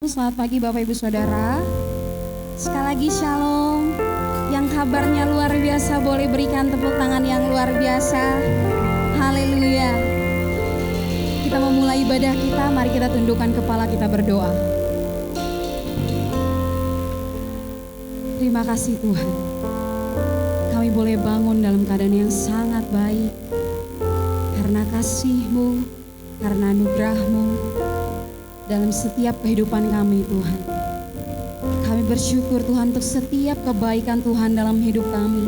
Selamat pagi Bapak Ibu Saudara. Sekali lagi shalom. Yang kabarnya luar biasa boleh berikan tepuk tangan yang luar biasa. Haleluya. Kita memulai ibadah kita, mari kita tundukkan kepala, kita berdoa. Terima kasih Tuhan. Kami boleh bangun dalam keadaan yang sangat baik. Karena kasih-Mu, karena anugerah-Mu dalam setiap kehidupan kami Tuhan. Kami bersyukur Tuhan untuk setiap kebaikan Tuhan dalam hidup kami.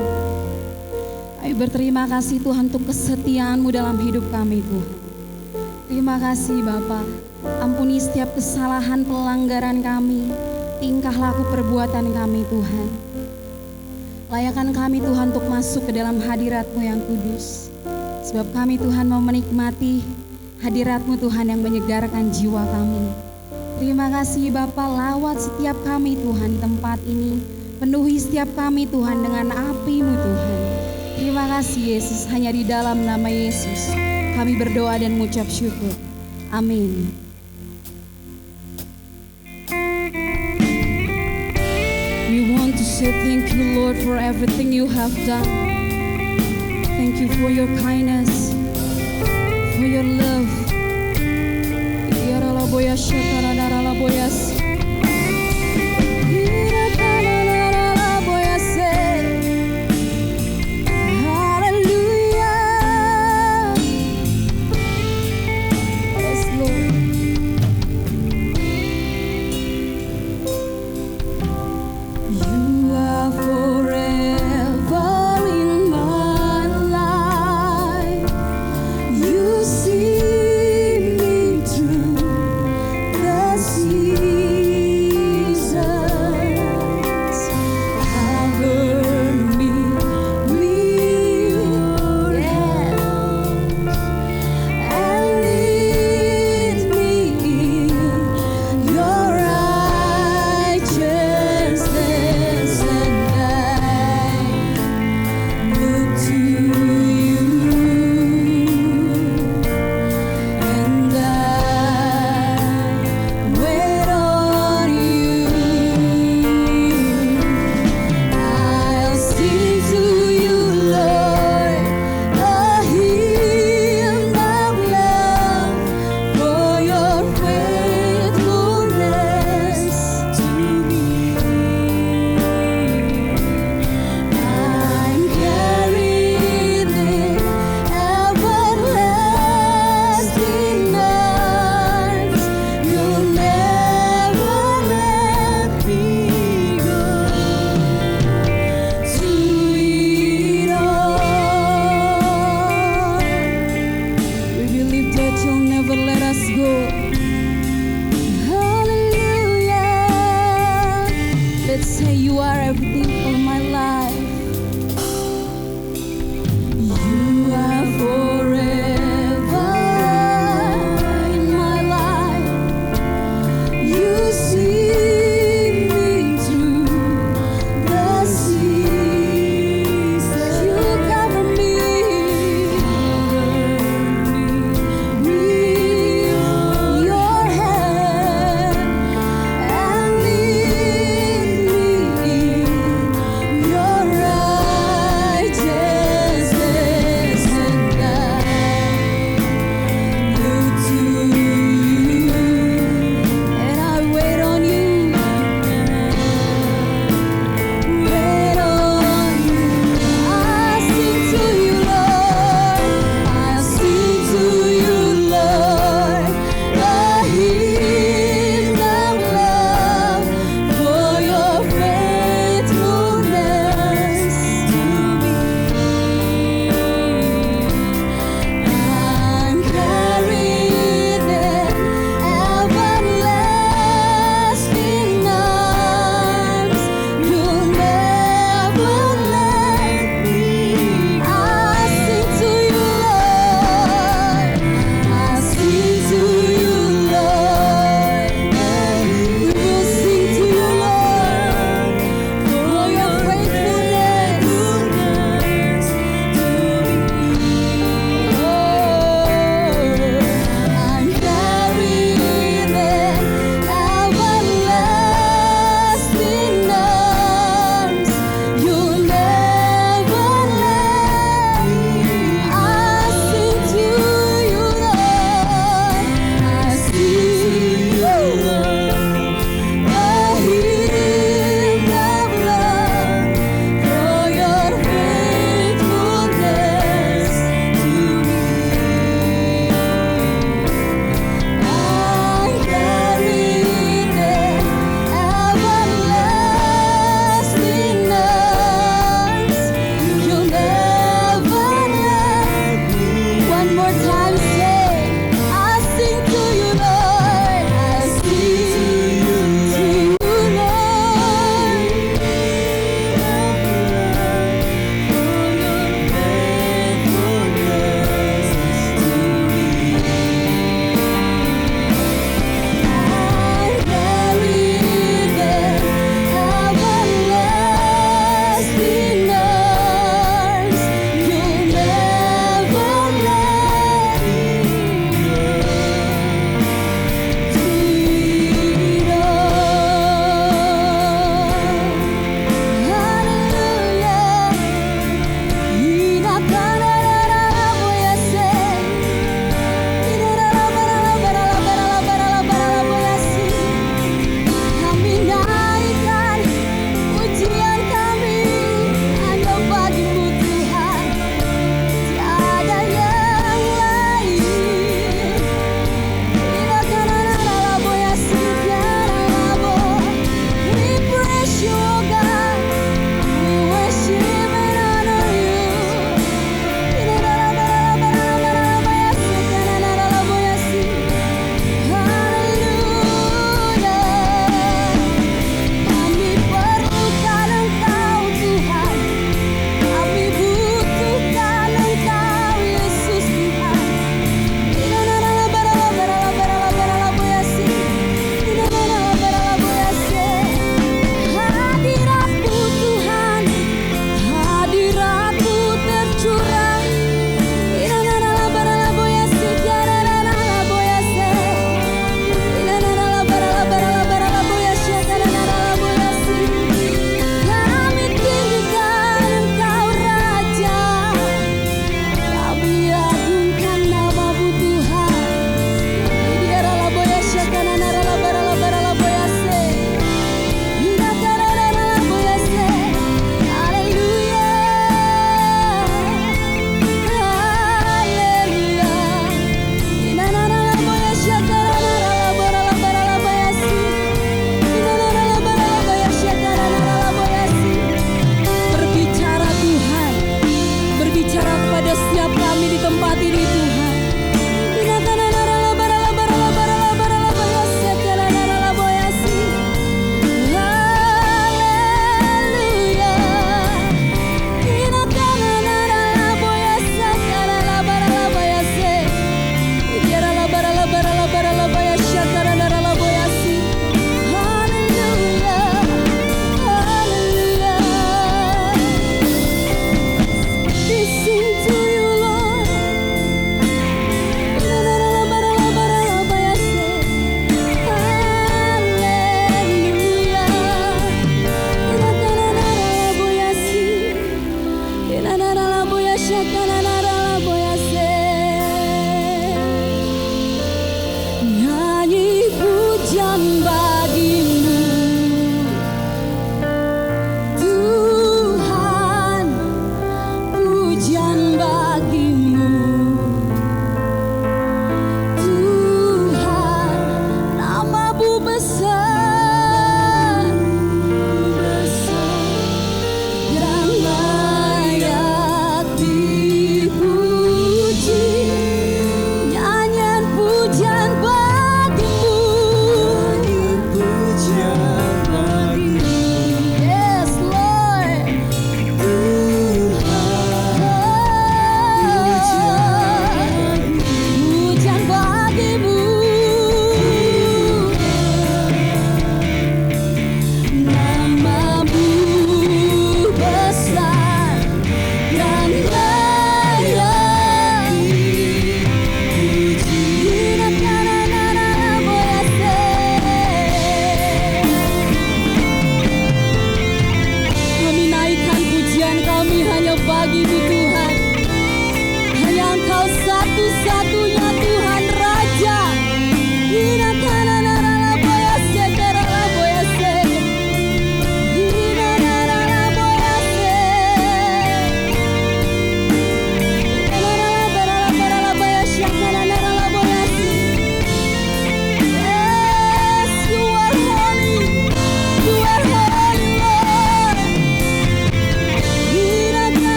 Kami berterima kasih Tuhan untuk kesetiaan-Mu dalam hidup kami Tuhan. Terima kasih Bapa. Ampuni setiap kesalahan pelanggaran kami, tingkah laku perbuatan kami Tuhan. Layakan kami Tuhan untuk masuk ke dalam hadirat-Mu yang kudus. Sebab kami Tuhan mau menikmati hadirat-Mu Tuhan yang menyegarkan jiwa kami. Terima kasih Bapa, lawat setiap kami Tuhan di tempat ini. Penuhi setiap kami Tuhan dengan api-Mu Tuhan. Terima kasih Yesus, hanya di dalam nama Yesus kami berdoa dan mengucap syukur. Amin. We want to say thank you Lord for everything you have done. Thank you for your kindness, for your love. Yarala boya shatara darala boyas. Iratanala boyas. Hallelujah. Yes Lord. You are forever in my life. You see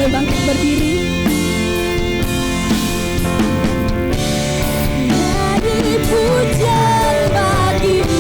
boleh bangkit berdiri. Nyanyi pujian bagimu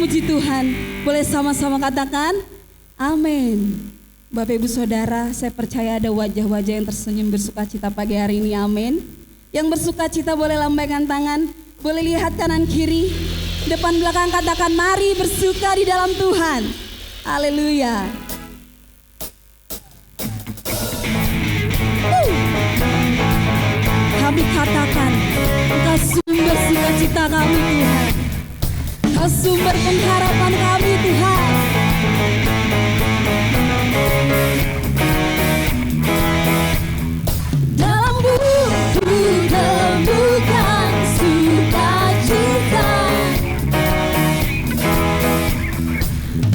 Puji Tuhan. Boleh sama-sama katakan amin. Bapak Ibu Saudara, saya percaya ada wajah-wajah yang tersenyum bersuka cita pagi hari ini, amin. Yang bersuka cita boleh lambaikan tangan, boleh lihat kanan kiri, depan belakang, katakan mari bersuka di dalam Tuhan. Haleluya. Kami katakan, Engkau sumber sukacita kami Tuhan. Kau sumber pengharapan kami Tuhan. Dalam buku temukan sukacita,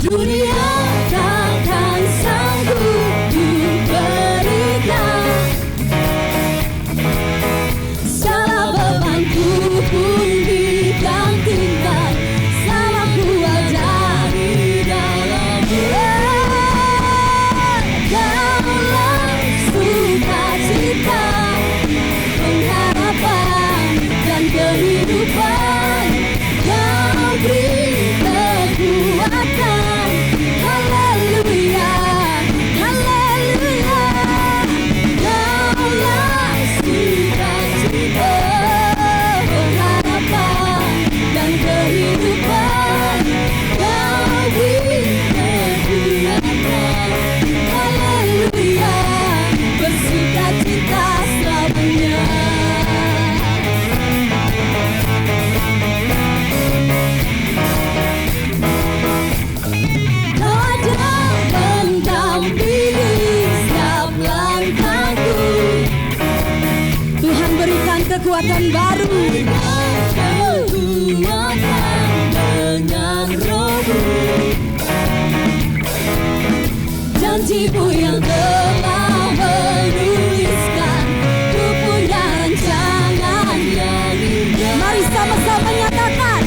dunia takkan sanggup diberikan. Segala bebanku pun digantikan. Kehidupan Kau beri kekuatan. Haleluya, haleluya. Kaulah sukacita, pengharapan dan kehidupan. Kau beri kekuatan. Haleluya, bersukacita selamanya. Tuhan berikan kekuatan baru, kekuatan dengan Roh-Mu. Janji-Mu yang telah menuliskan, Ku punya rancangan yang indah. Mari sama-sama nyatakan,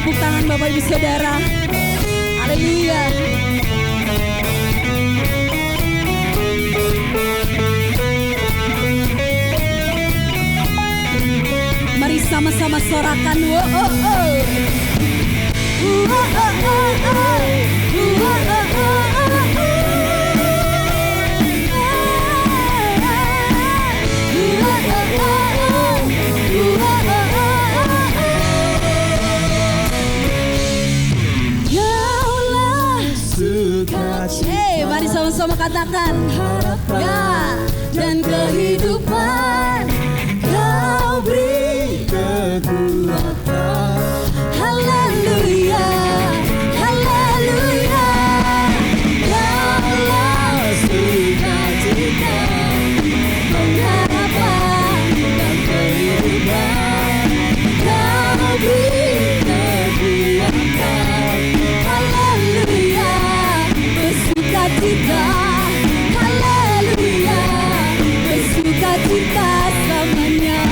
tepuk tangan Bapak Ibu Saudara. Haleluya. Mari sama-sama sorakan. Wow, oh, oh. Mari sama-sama katakan harapkan dan kehidupan Kau beri kekuatan. Haleluya, haleluya. Kaulah sukacita, pengharapan dan kehidupan. Kau beri kekuatan. Haleluya, bersukacita. Haleluya, bersukacita selamanya.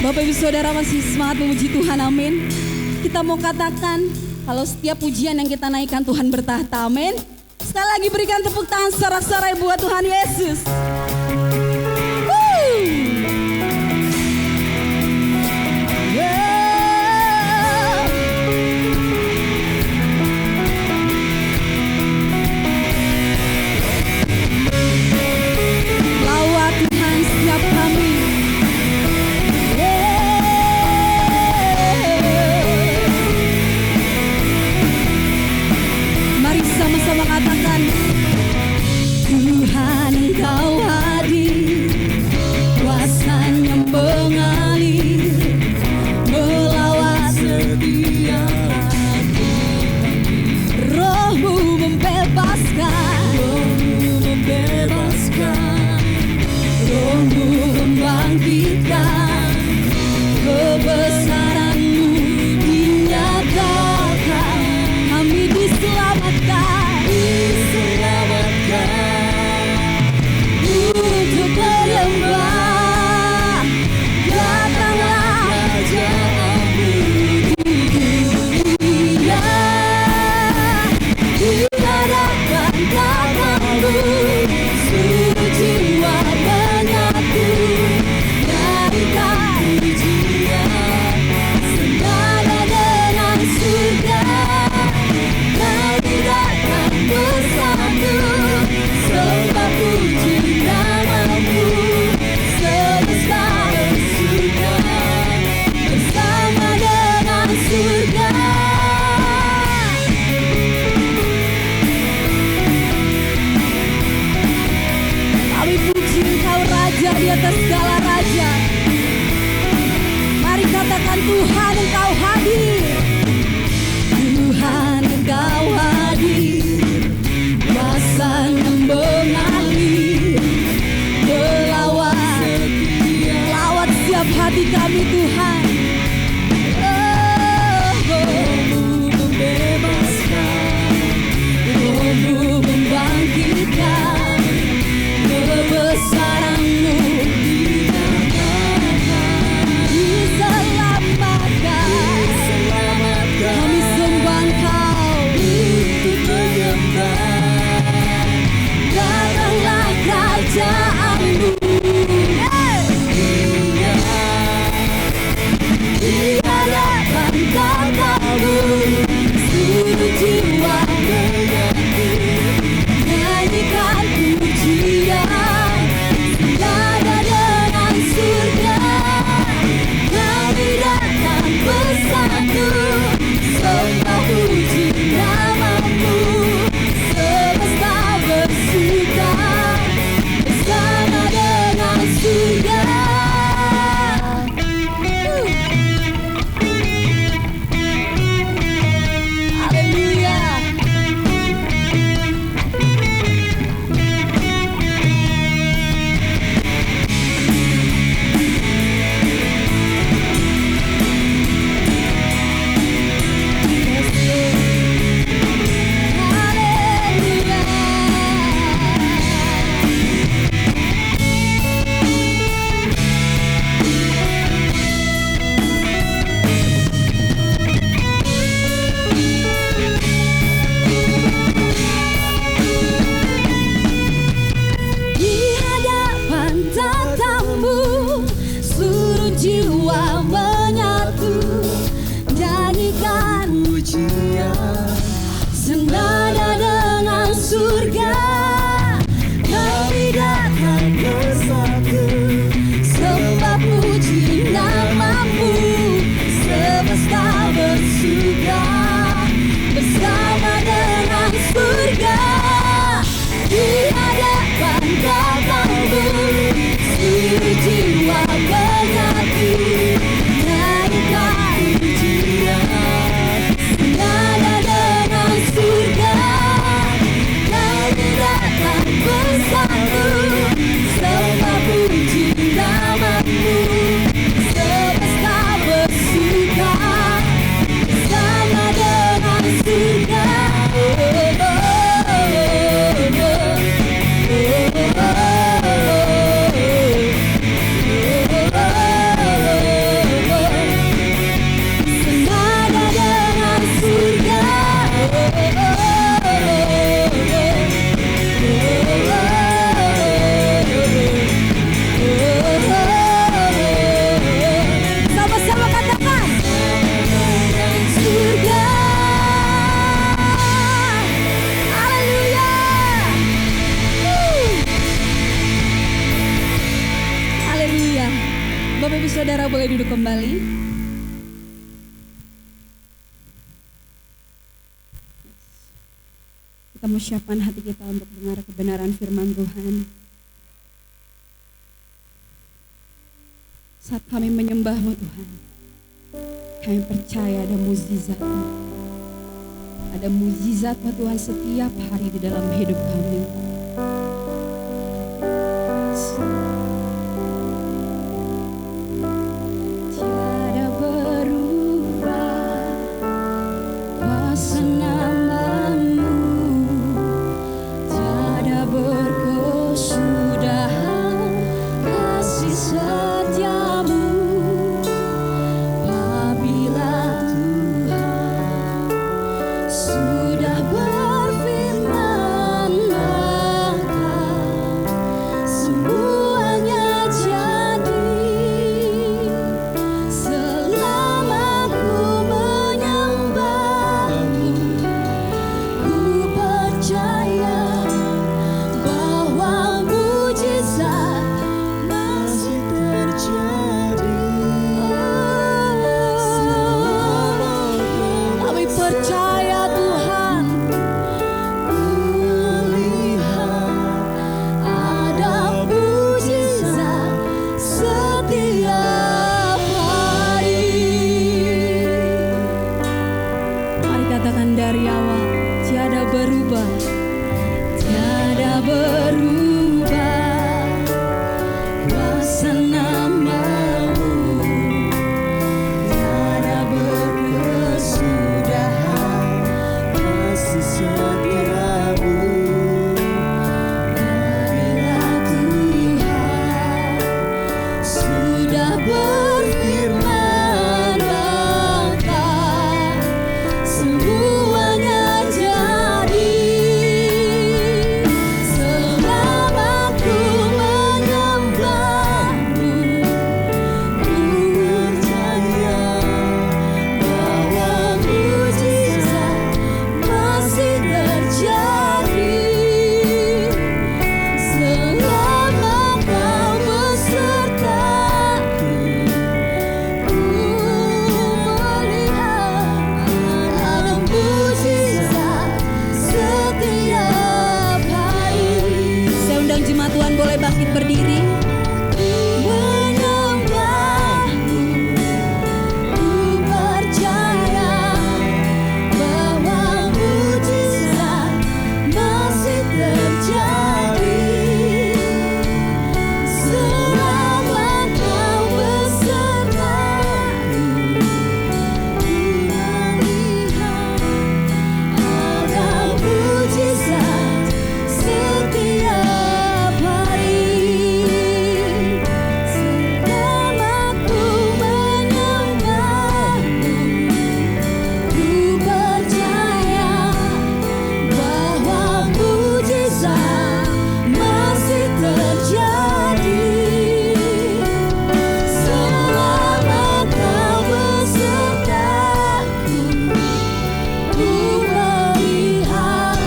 Bapak Ibu Saudara masih semangat memuji Tuhan, amin. Kita mau katakan kalau setiap pujian yang kita naikkan Tuhan bertahta, amin. Sekali lagi berikan tepuk tangan sorak-sorai buat Tuhan Yesus. Lawat Tuhan setiap kami. Sama-sama katakan Tuhan Engkau hadir, kuasanya mengalir melawat setiap hati. Roh-Mu membebaskan, Roh-Mu membangkitkan, kebesaran-Mu dinyatakan. Kami diselamatkan untuk menyembah. Datanglah Raja-Mu di dunia, di hadapan tangan-Mu seluruh jiwa menyatu. Nyanyikan pujian senada dengan surga. Kami datang bersatu, sembah puji nama-Mu. Semesta bersuka bersama dengan surga. Kami puji Engkau Raja di atas segala raja. Mari katakan Tuhan Engkau hadir. Tuhan Engkau hadir, kuasanya mengalir melawat setiap hati kami Tuhan. Roh-Mu membebaskan, Roh-Mu membangkitkan, kebesaran-Mu dinyatakan. Diselamatkan, kami sembah Engkau untuk menyembah. Datanglah kerajaan-Mu. Bapak Ibu Saudara boleh duduk kembali. Kita mau siapkan hati kita untuk dengar kebenaran firman Tuhan. Saat kami menyembah-Mu Tuhan, kami percaya ada mukjizat-Mu. Ada mukjizat-Mu Tuhan setiap hari di dalam hidup kami. Tiada berubah kuasa nama-Mu, tiada berkesudahan kasih setia-Mu. Apabila Tuhan sudah berfirman, maka semuanya jadi. Selama ku menyembah-Mu, ku percaya bahwa mukjizat masih terjadi. Kami percaya Tuhan, melihat ada mukjizat setiap hari. Mari katakan dari awal, tiada berubah, tiada berubah kuasa nama-Mu, tiada berkesudahan kasih setia-Mu. Apabila Tuhan sudah berfirman, maka semuanya jadi. Selama ku menyembah-Mu, ku percaya bahwa mukjizat masih terjadi. Selama Kau besertaku, ku melihat ada mukjizat setiap hari. Saya undang jemaat Tuhan boleh bangkit berdiri. Menyembah-Mu, ku percaya bahwa mukjizat masih terjadi. Selama Kau besertaku, ku melihat ada mukjizat setiap hari. Selama ku menyembah-Mu, ku percaya bahwa mukjizat masih terjadi. Selama Kau besertaku, ku melihat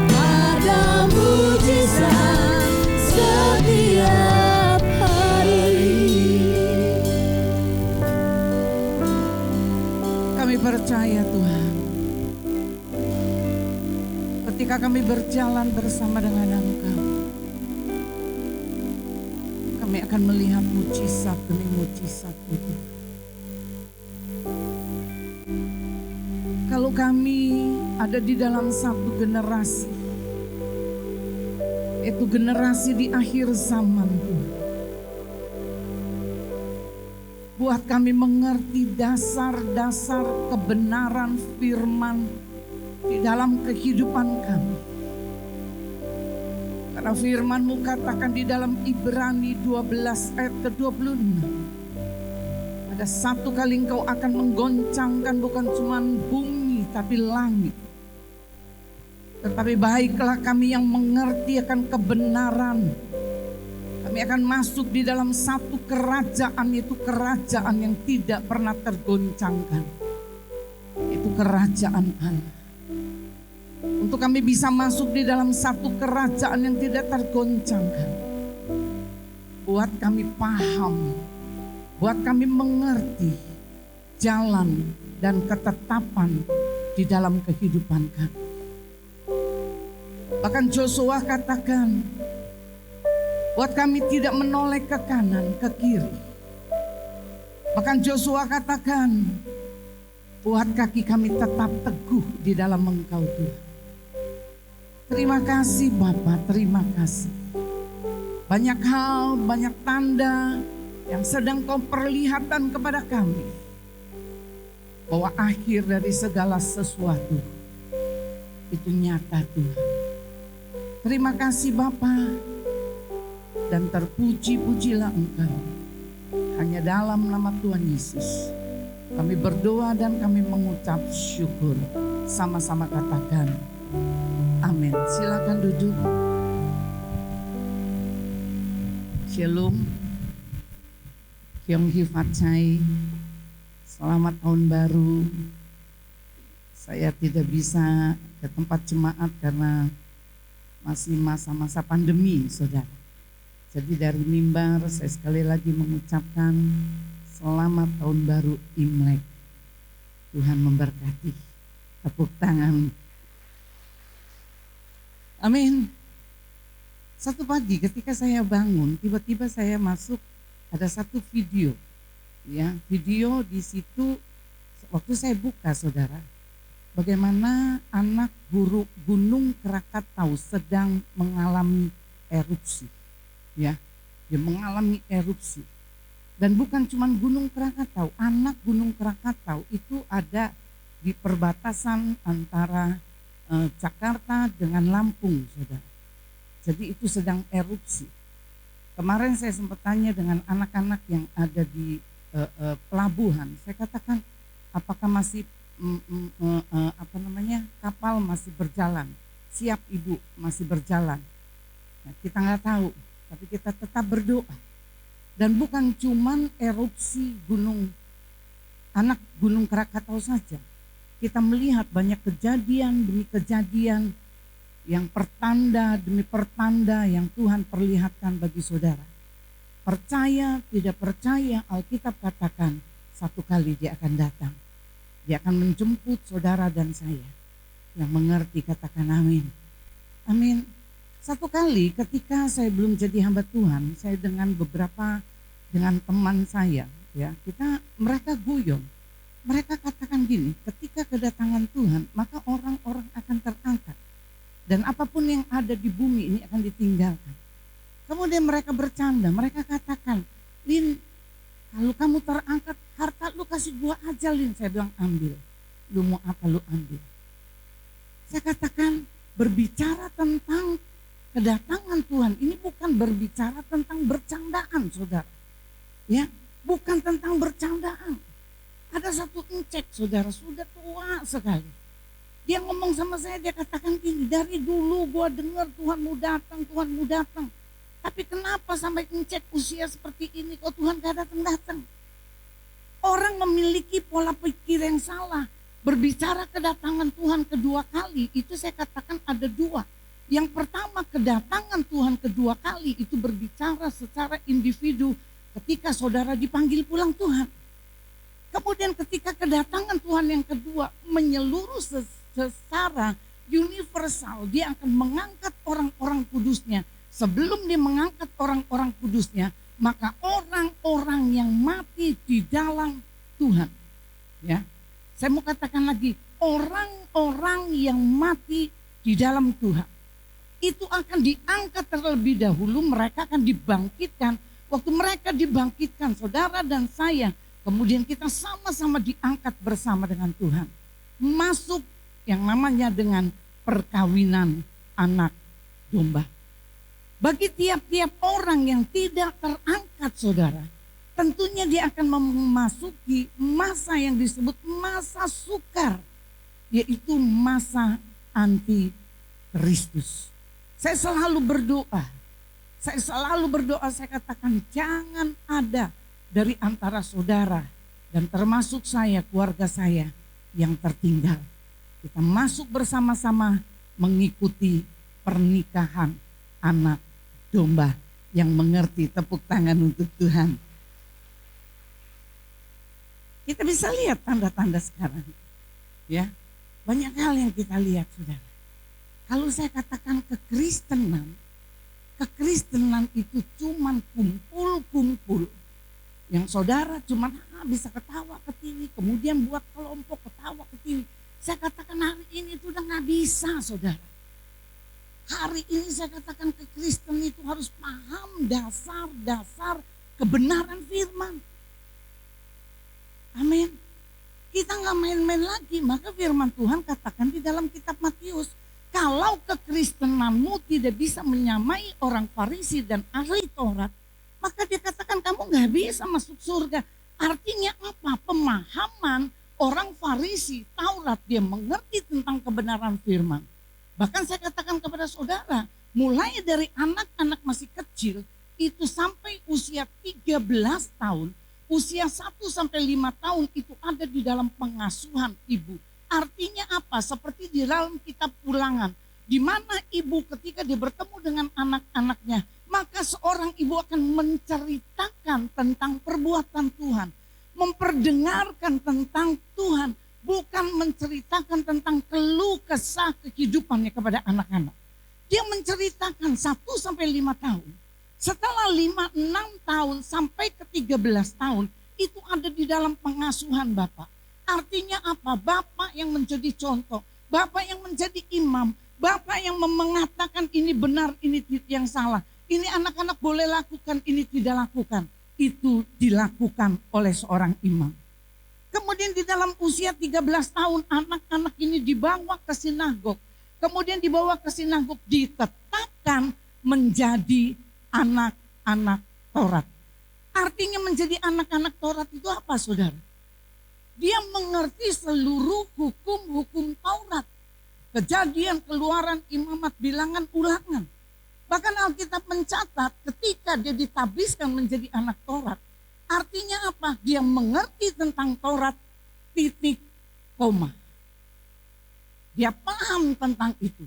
ada mukjizat setiap hari. Kami percaya Tuhan, ketika kami berjalan bersama dengan Engkau, kami akan melihat mukjizat demi mukjizat itu. Kalau kami ada di dalam satu generasi, itu generasi di akhir zaman Tuhan, buat kami mengerti dasar-dasar kebenaran firman di dalam kehidupan kami. Karena firman-Mu katakan di dalam Ibrani 12 ayat ke-26, ada satu kali Engkau akan menggoncangkan bukan cuma bumi tapi langit. Tetapi baiklah kami yang mengerti akan kebenaran, kami akan masuk di dalam satu kerajaan, yaitu kerajaan yang tidak pernah tergoncangkan. Itu kerajaan Allah. Untuk kami bisa masuk di dalam satu kerajaan yang tidak tergoncangkan, buat kami paham Buat kami mengerti jalan dan ketetapan di dalam kehidupan kami. Bahkan Joshua katakan, buat kami tidak menoleh ke kanan, ke kiri. Bahkan Joshua katakan, buat kaki kami tetap teguh di dalam Engkau Tuhan. Terima kasih Bapa, terima kasih. Banyak hal, banyak tanda yang sedang Kau perlihatkan kepada kami. Bahwa akhir dari segala sesuatu itu nyata Tuhan. Terima kasih Bapa, dan terpuji-pujilah Engkau. Hanya dalam nama Tuhan Yesus kami berdoa dan kami mengucap syukur. Sama-sama katakan amin. Silakan duduk. Shalom. Kyong Hi Fat Chai. Selamat tahun baru. Saya tidak bisa ke tempat jemaat karena masih masa-masa pandemi, saudara. Jadi dari mimbar saya sekali lagi mengucapkan selamat tahun baru Imlek. Tuhan memberkati. Tepuk tangan. Amin. Satu pagi ketika saya bangun, tiba-tiba saya masuk, ada satu video. Ya, video di situ waktu saya buka, saudara, bagaimana anak gunung Krakatau sedang mengalami erupsi. Ya, dia mengalami erupsi. Dan bukan cuma gunung Krakatau, anak gunung Krakatau itu ada di perbatasan antara Jakarta dengan Lampung, saudara. Jadi itu sedang erupsi. Kemarin saya sempat tanya dengan anak-anak yang ada di pelabuhan. Saya katakan, apakah masih kapal masih berjalan? Siap Ibu, masih berjalan. Nah, kita nggak tahu, tapi kita tetap berdoa. Dan bukan cuman erupsi anak gunung Krakatau saja. Kita melihat banyak kejadian demi kejadian yang pertanda demi pertanda yang Tuhan perlihatkan bagi saudara. Percaya, tidak percaya, Alkitab katakan satu kali dia akan datang. Dia akan menjemput saudara dan saya. Yang mengerti katakan amin. Amin. Satu kali ketika saya belum jadi hamba Tuhan, saya dengan teman saya, ya, mereka guyon. Mereka katakan gini, ketika kedatangan Tuhan, maka orang-orang akan terangkat. Dan apapun yang ada di bumi ini akan ditinggalkan. Kemudian mereka bercanda, mereka katakan, Lin, kalau kamu terangkat, harta lu kasih gua aja, Lin. Saya bilang, ambil. Lu mau apa lu ambil. Saya katakan, berbicara tentang kedatangan Tuhan, ini bukan berbicara tentang bercandaan, saudara. Ya, bukan tentang bercandaan. Ada satu encek, saudara, sudah tua sekali. Dia ngomong sama saya, dia katakan gini, dari dulu gua dengar Tuhan mau datang, Tuhan mau datang. Tapi kenapa sampai encek usia seperti ini kok Tuhan gak datang-datang? Orang memiliki pola pikir yang salah. Berbicara kedatangan Tuhan kedua kali, itu saya katakan ada dua. Yang pertama, kedatangan Tuhan kedua kali itu berbicara secara individu ketika saudara dipanggil pulang Tuhan. Kemudian ketika kedatangan Tuhan yang kedua menyeluruh secara universal, dia akan mengangkat orang-orang kudusnya. Sebelum dia mengangkat orang-orang kudusnya, maka orang-orang yang mati di dalam Tuhan. Ya, saya mau katakan lagi, orang-orang yang mati di dalam Tuhan itu akan diangkat terlebih dahulu. Mereka akan dibangkitkan. Waktu mereka dibangkitkan, saudara dan saya, kemudian kita sama-sama diangkat bersama dengan Tuhan. Masuk yang namanya dengan perkawinan anak domba. Bagi tiap-tiap orang yang tidak terangkat, saudara, tentunya dia akan memasuki masa yang disebut masa sukar, yaitu masa anti Kristus. Saya selalu berdoa, saya katakan jangan ada dari antara saudara dan termasuk saya, keluarga saya yang tertinggal. Kita masuk bersama-sama mengikuti pernikahan anak domba yang mengerti. Tepuk tangan untuk Tuhan. Kita bisa lihat tanda-tanda sekarang. Ya, banyak hal yang kita lihat, saudara. Kalau saya katakan kekristenan itu cuman kumpul-kumpul. Yang saudara cuman bisa ketawa ketiwi, kemudian buat kelompok ketawa ketiwi. Saya katakan hari ini itu udah gak bisa, saudara. Hari ini saya katakan kekristenan itu harus paham dasar-dasar kebenaran firman. Amin. Kita gak main-main lagi. Maka firman Tuhan katakan di dalam kitab Matius, kalau kekristenanmu tidak bisa menyamai orang Farisi dan ahli Taurat, maka dia katakan kamu gak bisa masuk surga. Artinya apa? Pemahaman orang Farisi, Taurat, dia mengerti tentang kebenaran firman. Bahkan saya katakan kepada saudara, mulai dari anak-anak masih kecil, itu sampai usia 13 tahun, usia 1 sampai 5 tahun itu ada di dalam pengasuhan ibu. Artinya apa? Seperti di dalam kitab Ulangan, di mana ibu ketika dia bertemu dengan anak-anaknya, maka seorang ibu akan menceritakan tentang perbuatan Tuhan, memperdengarkan tentang Tuhan, bukan menceritakan tentang keluh kesah kehidupannya kepada anak-anak. Dia menceritakan 1 sampai 5 tahun. Setelah 5, 6 tahun sampai ke 13 tahun, itu ada di dalam pengasuhan Bapak. Artinya apa? Bapak yang menjadi contoh, Bapak yang menjadi imam, Bapak yang mengatakan ini benar, ini yang salah. Ini anak-anak boleh lakukan, ini tidak lakukan. Itu dilakukan oleh seorang imam. Kemudian di dalam usia 13 tahun anak-anak ini dibawa ke sinagog. Kemudian dibawa ke sinagog ditetapkan menjadi anak-anak Taurat. Artinya menjadi anak-anak Taurat itu apa, saudara? Dia mengerti seluruh hukum-hukum Taurat. Kejadian, Keluaran, Imamat, Bilangan, Ulangan. Bahkan Alkitab mencatat ketika dia ditabiskan menjadi anak Taurat. Artinya apa? Dia mengerti tentang Taurat titik koma. Dia paham tentang itu.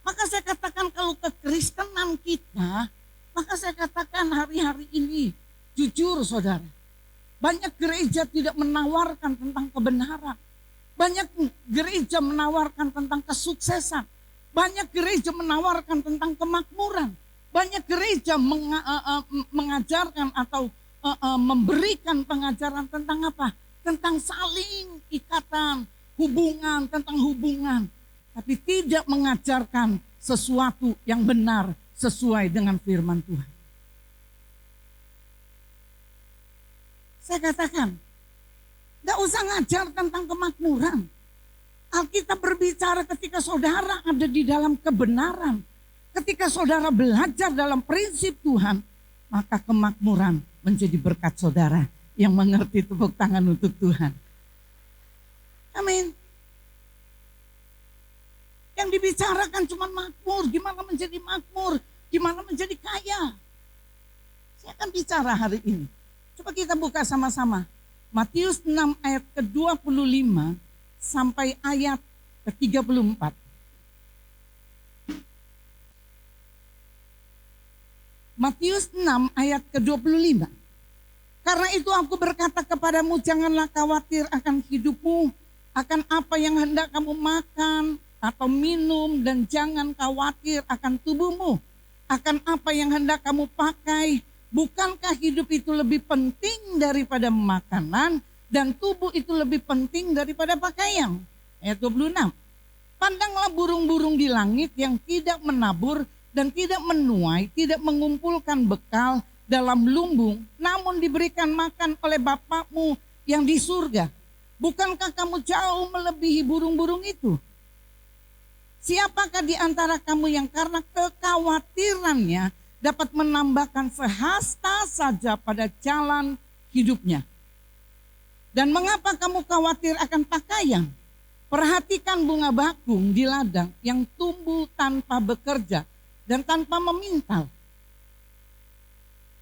Maka saya katakan kalau kekristenan kita, maka saya katakan hari-hari ini, jujur saudara, banyak gereja tidak menawarkan tentang kebenaran. Banyak gereja menawarkan tentang kesuksesan. Banyak gereja menawarkan tentang kemakmuran. Banyak gereja mengajarkan atau memberikan pengajaran tentang apa? Tentang saling ikatan, hubungan, tentang hubungan. Tapi tidak mengajarkan sesuatu yang benar sesuai dengan firman Tuhan. Saya katakan, gak usah ngajar tentang kemakmuran. Alkitab berbicara ketika saudara ada di dalam kebenaran. Ketika saudara belajar dalam prinsip Tuhan, maka kemakmuran menjadi berkat saudara yang mengerti. Tepuk tangan untuk Tuhan. Amin. Yang dibicarakan cuma makmur, gimana menjadi makmur, gimana menjadi kaya. Saya akan bicara hari ini. Coba kita buka sama-sama. Matius 6 ayat ke-25 sampai ayat ke-34. Matius 6 ayat ke-25. Karena itu aku berkata kepadamu, janganlah khawatir akan hidupmu, akan apa yang hendak kamu makan atau minum, dan jangan khawatir akan tubuhmu, akan apa yang hendak kamu pakai. Bukankah hidup itu lebih penting daripada makanan, dan tubuh itu lebih penting daripada pakaian? Ayat 26. Pandanglah burung-burung di langit yang tidak menabur dan tidak menuai, tidak mengumpulkan bekal dalam lumbung, namun diberikan makan oleh Bapakmu yang di surga. Bukankah kamu jauh melebihi burung-burung itu? Siapakah di antara kamu yang karena kekhawatirannya dapat menambahkan sehasta saja pada jalan hidupnya? Dan mengapa kamu khawatir akan pakaian? Perhatikan bunga bakung di ladang yang tumbuh tanpa bekerja dan tanpa memintal.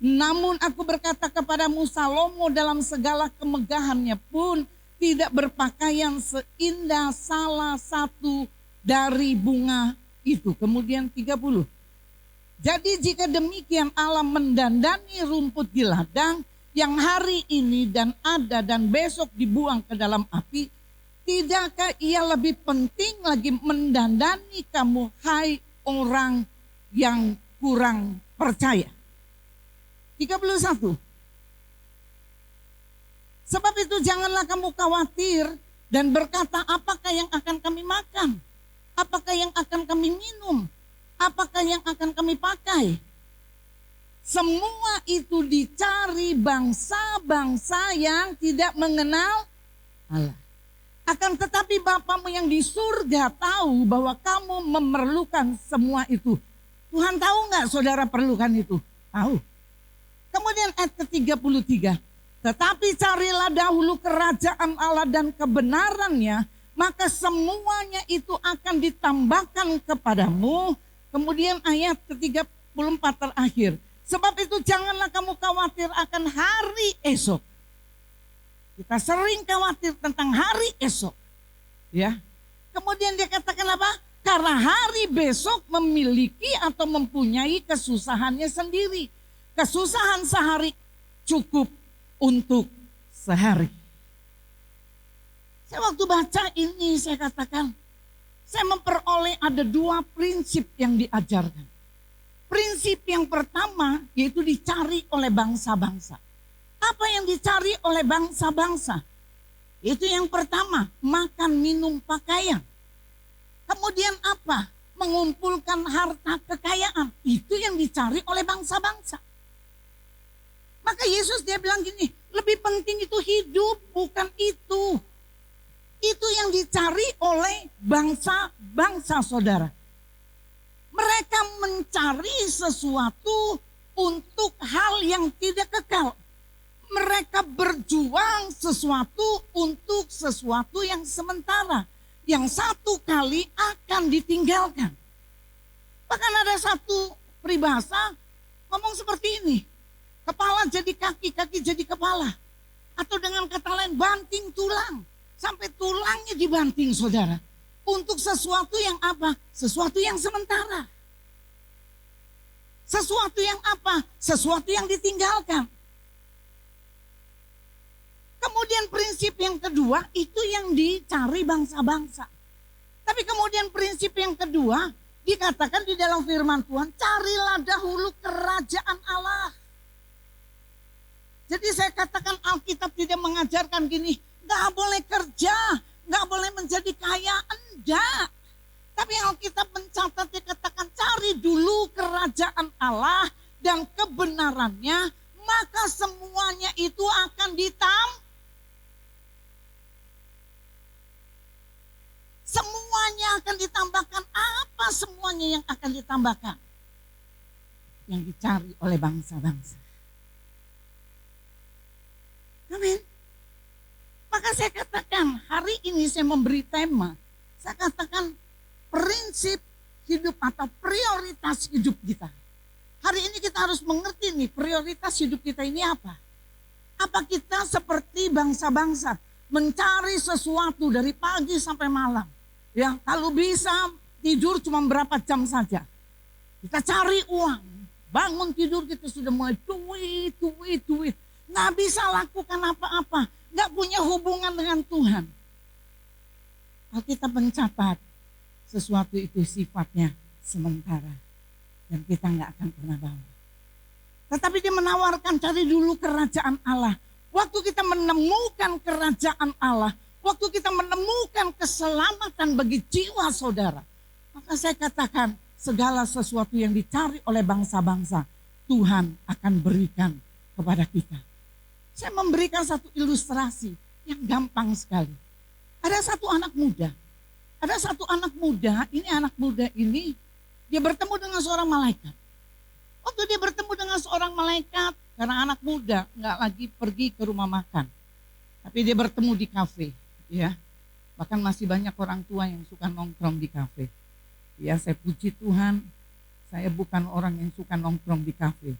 Namun aku berkata kepadamu, Salomo dalam segala kemegahannya pun tidak berpakaian seindah salah satu dari bunga itu. Kemudian 30. Jadi jika demikian Allah mendandani rumput di ladang yang hari ini dan ada dan besok dibuang ke dalam api, tidakkah ia lebih penting lagi mendandani kamu, hai orang yang kurang percaya? 31. Sebab itu janganlah kamu khawatir dan berkata, apakah yang akan kami makan? Apakah yang akan kami minum? Apakah yang akan kami pakai? Semua itu dicari bangsa-bangsa yang tidak mengenal Allah. Akan tetapi Bapamu yang di surga tahu bahwa kamu memerlukan semua itu. Tuhan tahu nggak saudara perlukan itu? Tahu. Kemudian ayat ke-33. Tetapi carilah dahulu kerajaan Allah dan kebenarannya, maka semuanya itu akan ditambahkan kepadamu. Kemudian ayat ke-34 terakhir. Sebab itu janganlah kamu khawatir akan hari esok. Kita sering khawatir tentang hari esok. Ya. Kemudian dia katakan apa? Karena hari besok memiliki atau mempunyai kesusahannya sendiri. Kesusahan sehari cukup untuk sehari. Saya waktu baca ini saya katakan, saya memperoleh ada 2 prinsip yang diajarkan. Prinsip yang pertama yaitu dicari oleh bangsa-bangsa. Apa yang dicari oleh bangsa-bangsa? Itu yang pertama, makan, minum, pakaian. Kemudian apa? Mengumpulkan harta kekayaan. Itu yang dicari oleh bangsa-bangsa. Maka Yesus dia bilang gini, lebih penting itu hidup, bukan itu. Itu yang dicari oleh bangsa-bangsa saudara. Mereka mencari sesuatu untuk hal yang tidak kekal. Mereka berjuang sesuatu untuk sesuatu yang sementara. Yang satu kali akan ditinggalkan. Bahkan ada satu peribahasa ngomong seperti ini. Kepala jadi kaki, kaki jadi kepala. Atau dengan kata lain banting tulang. Sampai tulangnya dibanting saudara. Untuk sesuatu yang apa? Sesuatu yang sementara. Sesuatu yang apa? Sesuatu yang ditinggalkan. Kemudian prinsip yang kedua itu yang dicari bangsa-bangsa. Tapi kemudian prinsip yang kedua dikatakan di dalam firman Tuhan, carilah dahulu kerajaan Allah. Jadi saya katakan Alkitab tidak mengajarkan gini, gak boleh kerja, gak boleh menjadi kaya, enggak. Tapi Alkitab mencatat dikatakan cari dulu kerajaan Allah dan kebenarannya, maka semuanya itu akan semuanya akan ditambahkan. Apa semuanya yang akan ditambahkan? Yang dicari oleh bangsa-bangsa. Amin. Maka saya katakan hari ini saya memberi tema. Saya katakan prinsip hidup atau prioritas hidup kita. Hari ini kita harus mengerti nih prioritas hidup kita ini apa. Apa kita seperti bangsa-bangsa mencari sesuatu dari pagi sampai malam. Ya, kalau bisa tidur cuma berapa jam saja. Kita cari uang. Bangun tidur kita sudah mulai duit. Nggak bisa lakukan apa-apa. Nggak punya hubungan dengan Tuhan. Alkitab mencatat sesuatu itu sifatnya sementara. Dan kita nggak akan pernah bawa. Tetapi dia menawarkan cari dulu kerajaan Allah. Waktu kita menemukan kerajaan Allah, waktu kita menemukan keselamatan bagi jiwa saudara, maka saya katakan segala sesuatu yang dicari oleh bangsa-bangsa, Tuhan akan berikan kepada kita. Saya memberikan satu ilustrasi yang gampang sekali. Ada satu anak muda. Anak muda ini dia bertemu dengan seorang malaikat. Waktu dia bertemu dengan seorang malaikat, karena anak muda nggak lagi pergi ke rumah makan, tapi dia bertemu di kafe, ya. Bahkan masih banyak orang tua yang suka nongkrong di kafe. Ya, saya puji Tuhan, saya bukan orang yang suka nongkrong di kafe.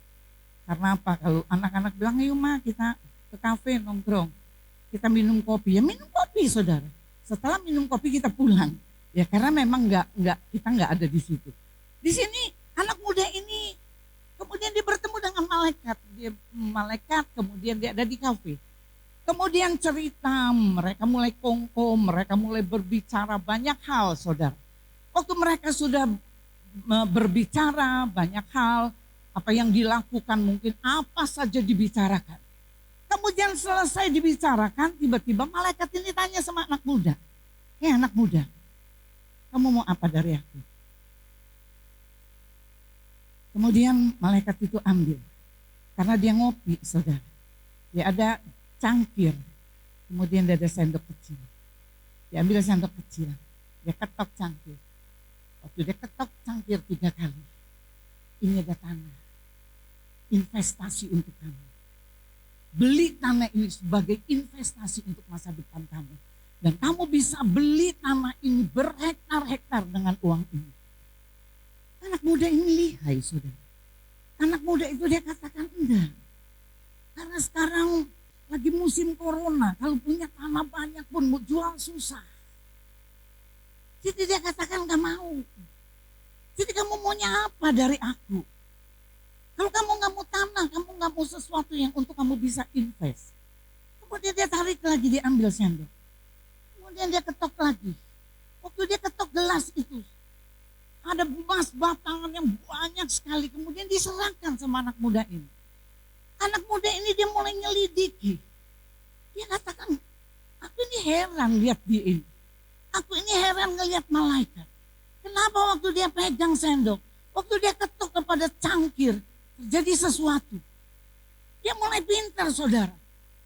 Karena apa? Kalau anak-anak bilang, ayo ma kita ke kafe nongkrong, kita minum kopi, ya minum kopi saudara. Setelah minum kopi kita pulang, ya karena memang kita nggak ada di situ. Di sini anak muda ini kemudian dia bertemu dengan malaikat. dia malaikat, kemudian dia ada di kafe. Kemudian cerita, mereka mulai kongko, mereka mulai berbicara banyak hal, saudara. Waktu mereka sudah berbicara banyak hal, apa yang dilakukan mungkin apa saja dibicarakan. Kemudian selesai dibicarakan, tiba-tiba malaikat ini tanya sama anak muda. Anak muda, kamu mau apa dari aku? Kemudian malaikat itu ambil. Karena dia ngopi, saudara. Dia ada cangkir. Kemudian dia ada sendok kecil. Dia ambil sendok kecil. Dia ketok cangkir. Waktu dia ketok cangkir 3 kali. Ini ada tanah. Investasi untuk kamu. Beli tanah ini sebagai investasi untuk masa depan kamu. Dan kamu bisa beli tanah ini berhektar-hektar dengan uang ini. Anak muda ini lihai, saudara. Anak muda itu dia katakan enggak. Karena sekarang lagi musim corona, kalau punya tanah banyak pun mau jual susah. Jadi dia katakan enggak mau. Jadi kamu maunya apa dari aku? Kalau kamu enggak mau tanah, kamu enggak mau sesuatu yang untuk kamu bisa invest. Kemudian dia tarik lagi, dia ambil sendok. Kemudian dia ketok lagi. Waktu dia ketok gelas itu, ada emas batangan yang banyak sekali. Kemudian diserahkan sama anak muda ini. Anak muda ini dia mulai nyelidiki. Dia katakan, aku ini heran lihat dia ini. Aku ini heran ngelihat malaikat. Kenapa waktu dia pegang sendok, waktu dia ketuk kepada cangkir, terjadi sesuatu. Dia mulai pintar, saudara.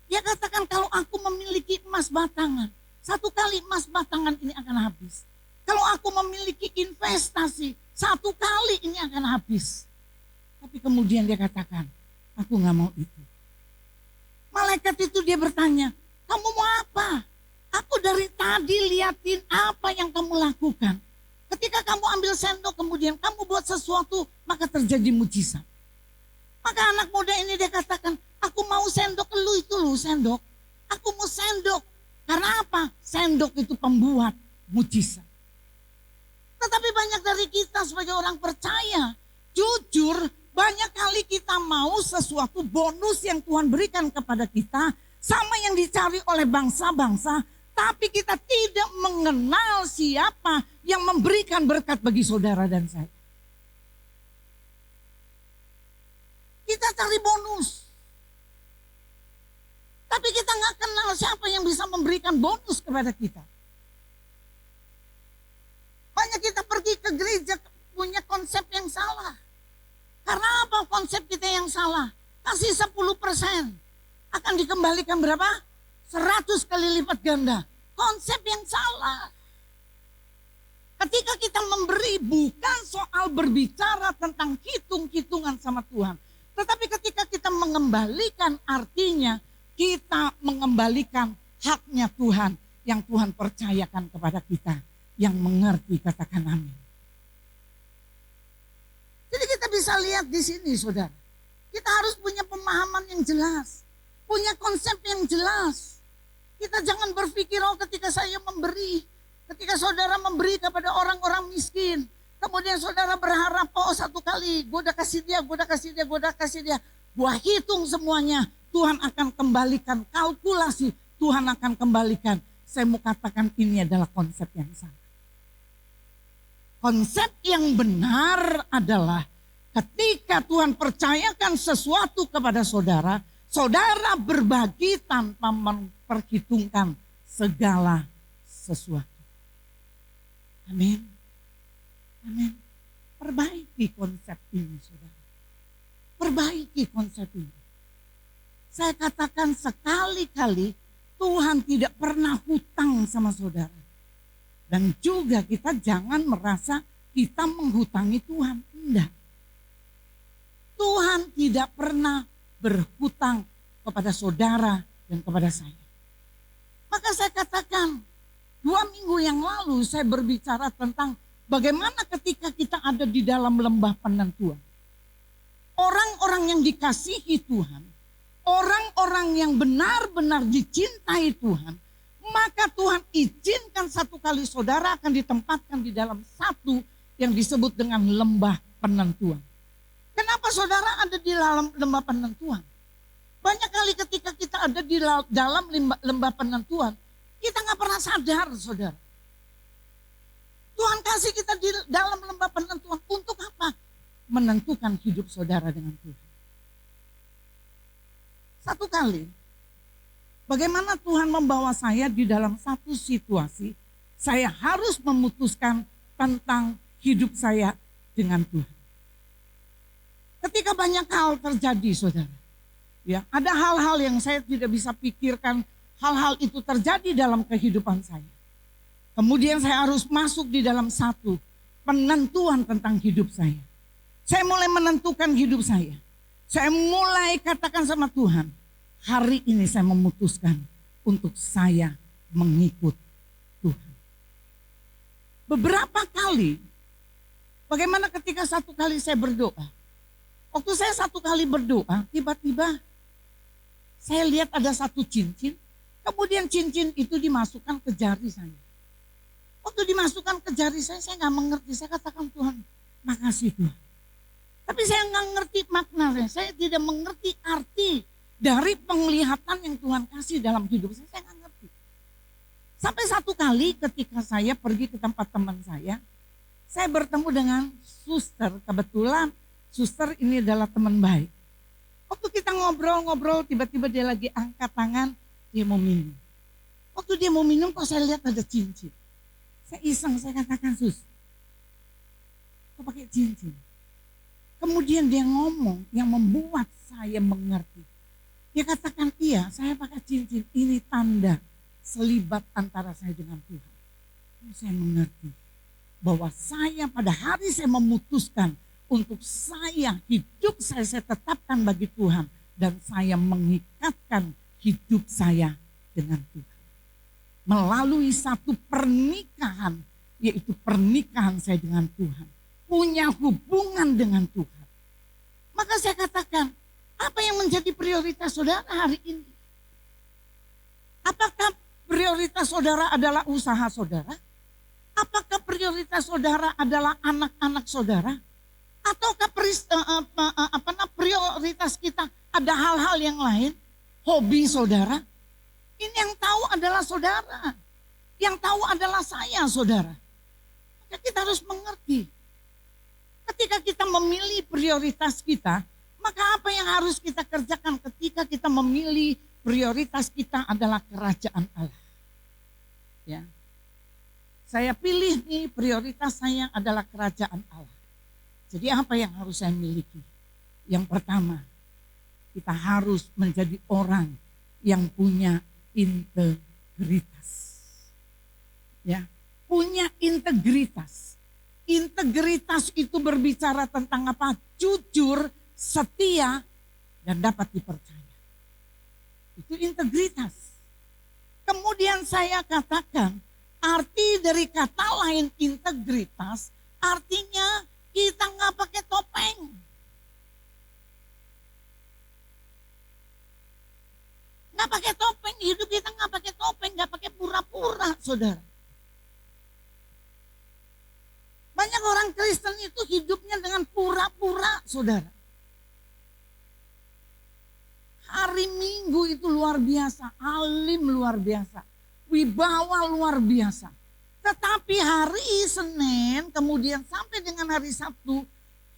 Dia katakan kalau aku memiliki emas batangan, 1 kali emas batangan ini akan habis. Kalau aku memiliki investasi, 1 kali ini akan habis. Tapi kemudian dia katakan, aku gak mau itu. Malaikat itu dia bertanya, kamu mau apa? Aku dari tadi liatin apa yang kamu lakukan. Ketika kamu ambil sendok, kemudian kamu buat sesuatu, maka terjadi mujizat. Maka anak muda ini dia katakan, aku mau sendok, lu itu lu sendok. Aku mau sendok. Karena apa? Sendok itu pembuat mujizat. Tetapi banyak dari kita sebagai orang percaya, jujur banyak kali kita mau sesuatu bonus yang Tuhan berikan kepada kita, sama yang dicari oleh bangsa-bangsa, tapi kita tidak mengenal siapa yang memberikan berkat bagi saudara dan saya. Kita cari bonus, tapi kita nggak kenal siapa yang bisa memberikan bonus kepada kita. Banyak kita pergi ke gereja punya konsep yang salah. Karena apa konsep kita yang salah? Kasih 10% akan dikembalikan berapa? 100 kali lipat ganda. Konsep yang salah. Ketika kita memberi bukan soal berbicara tentang hitung-hitungan sama Tuhan. Tetapi ketika kita mengembalikan artinya kita mengembalikan haknya Tuhan yang Tuhan percayakan kepada kita. Yang mengerti katakan amin. Jadi kita bisa lihat di sini saudara. Kita harus punya pemahaman yang jelas. Punya konsep yang jelas. Kita jangan berpikir oh ketika saya memberi. Ketika saudara memberi kepada orang-orang miskin. Kemudian saudara berharap oh 1 kali gue udah kasih dia, gue udah kasih dia, gue udah kasih dia. Gue hitung semuanya. Tuhan akan kembalikan kalkulasi. Tuhan akan kembalikan. Saya mau katakan ini adalah konsep yang salah. Konsep yang benar adalah ketika Tuhan percayakan sesuatu kepada saudara, saudara berbagi tanpa memperhitungkan segala sesuatu. Amin. Amin. Perbaiki konsep ini saudara. Perbaiki konsep ini. Saya katakan sekali-kali Tuhan tidak pernah hutang sama saudara. Dan juga kita jangan merasa kita menghutangi Tuhan. Tidak. Tuhan tidak pernah berhutang kepada saudara dan kepada saya. Maka saya katakan 2 minggu yang lalu saya berbicara tentang bagaimana ketika kita ada di dalam lembah penentuan. Orang-orang yang dikasihi Tuhan, orang-orang yang benar-benar dicintai Tuhan, maka Tuhan izinkan 1 kali saudara akan ditempatkan di dalam satu yang disebut dengan lembah penentuan. Kenapa saudara ada di dalam lembah penentuan? Banyak kali ketika kita ada di dalam lembah penentuan, kita nggak pernah sadar, saudara. Tuhan kasih kita di dalam lembah penentuan untuk apa? Menentukan hidup saudara dengan Tuhan. Satu kali, bagaimana Tuhan membawa saya di dalam satu situasi, saya harus memutuskan tentang hidup saya dengan Tuhan. Ketika banyak hal terjadi, saudara, ya, ada hal-hal yang saya tidak bisa pikirkan, hal-hal itu terjadi dalam kehidupan saya. Kemudian saya harus masuk di dalam satu penentuan tentang hidup saya. Saya mulai menentukan hidup saya. Saya mulai katakan sama Tuhan, hari ini saya memutuskan untuk saya mengikut Tuhan. Beberapa kali, bagaimana ketika satu kali saya berdoa, waktu saya satu kali berdoa, tiba-tiba saya lihat ada satu cincin, kemudian cincin itu dimasukkan ke jari saya. Waktu dimasukkan ke jari saya nggak mengerti, saya katakan Tuhan, makasih Tuhan. Tapi saya nggak ngerti maknanya, saya tidak mengerti arti dari penglihatan yang Tuhan kasih dalam hidup saya nggak ngerti. Sampai satu kali ketika saya pergi ke tempat teman saya bertemu dengan suster, kebetulan suster ini adalah teman baik. Waktu kita ngobrol-ngobrol, tiba-tiba dia lagi angkat tangan, dia mau minum. Waktu dia mau minum, kok saya lihat ada cincin. Saya iseng, saya katakan, Sus, kok pakai cincin? Kemudian dia ngomong yang membuat saya mengerti. Dia katakan, iya, saya pakai cincin, ini tanda selibat antara saya dengan Tuhan. Saya mengerti bahwa saya pada hari saya memutuskan untuk hidup saya tetapkan bagi Tuhan. Dan saya mengikatkan hidup saya dengan Tuhan. Melalui satu pernikahan, yaitu pernikahan saya dengan Tuhan. Punya hubungan dengan Tuhan. Maka saya katakan, apa yang menjadi prioritas saudara hari ini? Apakah prioritas saudara adalah usaha saudara? Apakah prioritas saudara adalah anak-anak saudara? Ataukah prioritas kita ada hal-hal yang lain? Hobi saudara? Ini yang tahu adalah saudara. Yang tahu adalah saya, saudara. Maka kita harus mengerti. Ketika kita memilih prioritas kita, maka apa yang harus kita kerjakan ketika kita memilih prioritas kita adalah kerajaan Allah. Ya. Saya pilih nih prioritas saya adalah kerajaan Allah. Jadi apa yang harus saya miliki? Yang pertama, kita harus menjadi orang yang punya integritas. Ya, punya integritas. Integritas itu berbicara tentang apa? Jujur, setia, dan dapat dipercaya. Itu integritas. Kemudian saya katakan, arti dari kata lain integritas, artinya kita nggak pakai topeng. Nggak pakai topeng, hidup kita nggak pakai topeng, nggak pakai pura-pura, saudara. Banyak orang Kristen itu hidupnya dengan pura-pura, saudara. Hari Minggu itu luar biasa, alim luar biasa, wibawa luar biasa. Tetapi hari Senin kemudian sampai dengan hari Sabtu,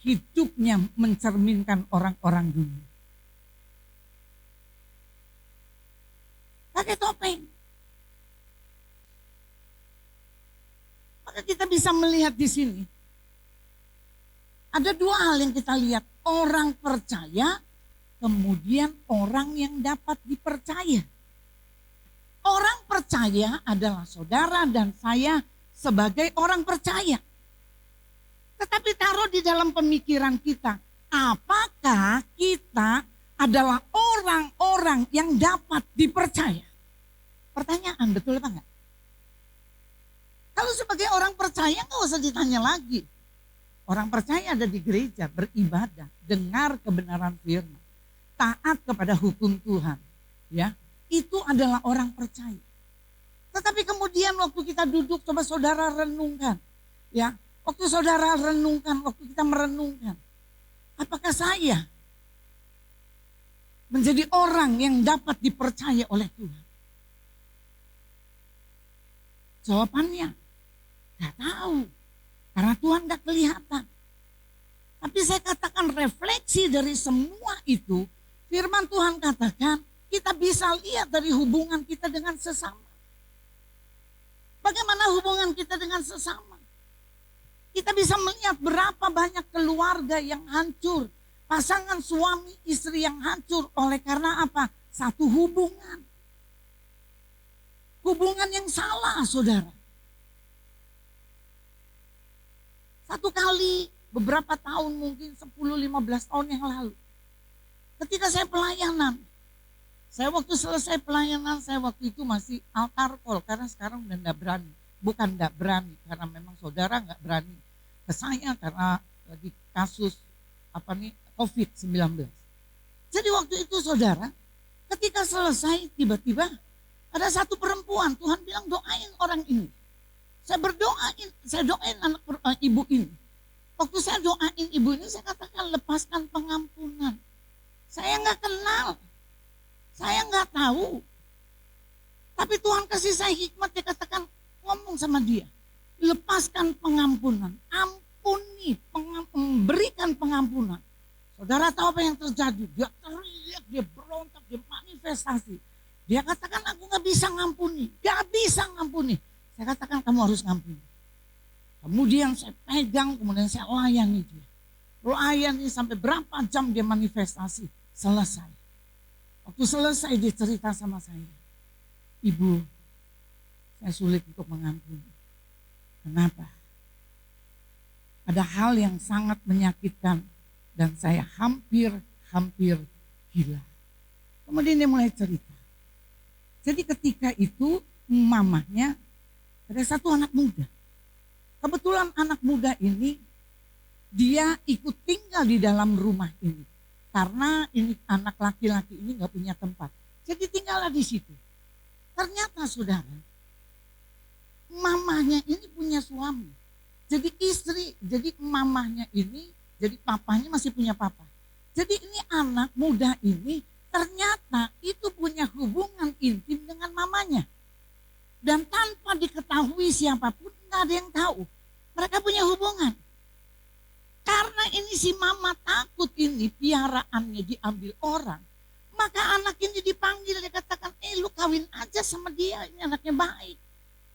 hidupnya mencerminkan orang-orang dunia. Pakai topeng. Maka kita bisa melihat di sini. Ada dua hal yang kita lihat. Orang percaya, kemudian orang yang dapat dipercaya. Orang percaya adalah saudara dan saya sebagai orang percaya. Tetapi taruh di dalam pemikiran kita, apakah kita adalah orang-orang yang dapat dipercaya? Pertanyaan, betul apa enggak? Kalau sebagai orang percaya nggak usah ditanya lagi. Orang percaya ada di gereja, beribadah, dengar kebenaran firman, taat kepada hukum Tuhan. Ya, itu adalah orang percaya. Tetapi kemudian waktu kita duduk, coba saudara renungkan. Ya, waktu saudara renungkan, waktu kita merenungkan. Apakah saya menjadi orang yang dapat dipercaya oleh Tuhan? Jawabannya, gak tahu. Karena Tuhan gak kelihatan. Tapi saya katakan refleksi dari semua itu, firman Tuhan katakan kita bisa lihat dari hubungan kita dengan sesama. Bagaimana hubungan kita dengan sesama? Kita bisa melihat berapa banyak keluarga yang hancur. Pasangan suami istri yang hancur oleh karena apa? Satu hubungan. Hubungan yang salah, saudara. Satu kali beberapa tahun, mungkin 10-15 tahun yang lalu. Ketika saya pelayanan. Saya waktu selesai pelayanan, saya waktu itu masih altar call. Karena sekarang udah enggak berani. Bukan enggak berani, karena memang saudara enggak berani ke saya karena lagi kasus COVID-19. Jadi waktu itu saudara, ketika selesai tiba-tiba ada satu perempuan, Tuhan bilang doain orang ini. Saya doain ibu ini. Waktu saya doain ibu ini, saya katakan lepaskan pengampunan. Saya nggak kenal, saya nggak tahu. Tapi Tuhan kasih saya hikmat, dia katakan ngomong sama dia. Lepaskan pengampunan, ampuni, berikan pengampunan. Saudara tahu apa yang terjadi? Dia teriak, dia berontak, dia manifestasi. Dia katakan aku nggak bisa ngampuni, nggak bisa ngampuni. Saya katakan kamu harus ngampuni. Kemudian saya pegang, kemudian saya layani dia. Layani sampai berapa jam dia manifestasi. Selesai. Waktu selesai dia cerita sama saya. Ibu, saya sulit untuk mengampuni. Kenapa? Ada hal yang sangat menyakitkan dan saya hampir gila. Kemudian dia mulai cerita. Jadi ketika itu mamahnya ada satu anak muda. Kebetulan anak muda ini dia ikut tinggal di dalam rumah ini. Karena ini anak laki-laki ini gak punya tempat. Jadi tinggallah di situ. Ternyata saudara, mamahnya ini punya suami. Jadi istri, jadi mamahnya ini, jadi papanya masih punya papa. Jadi ini anak muda ini ternyata itu punya hubungan intim dengan mamanya. Dan tanpa diketahui siapapun, gak ada yang tahu. Mereka punya hubungan. Karena ini si mama takut ini piaraannya diambil orang. Maka anak ini dipanggil, dia katakan, lu kawin aja sama dia, ini anaknya baik.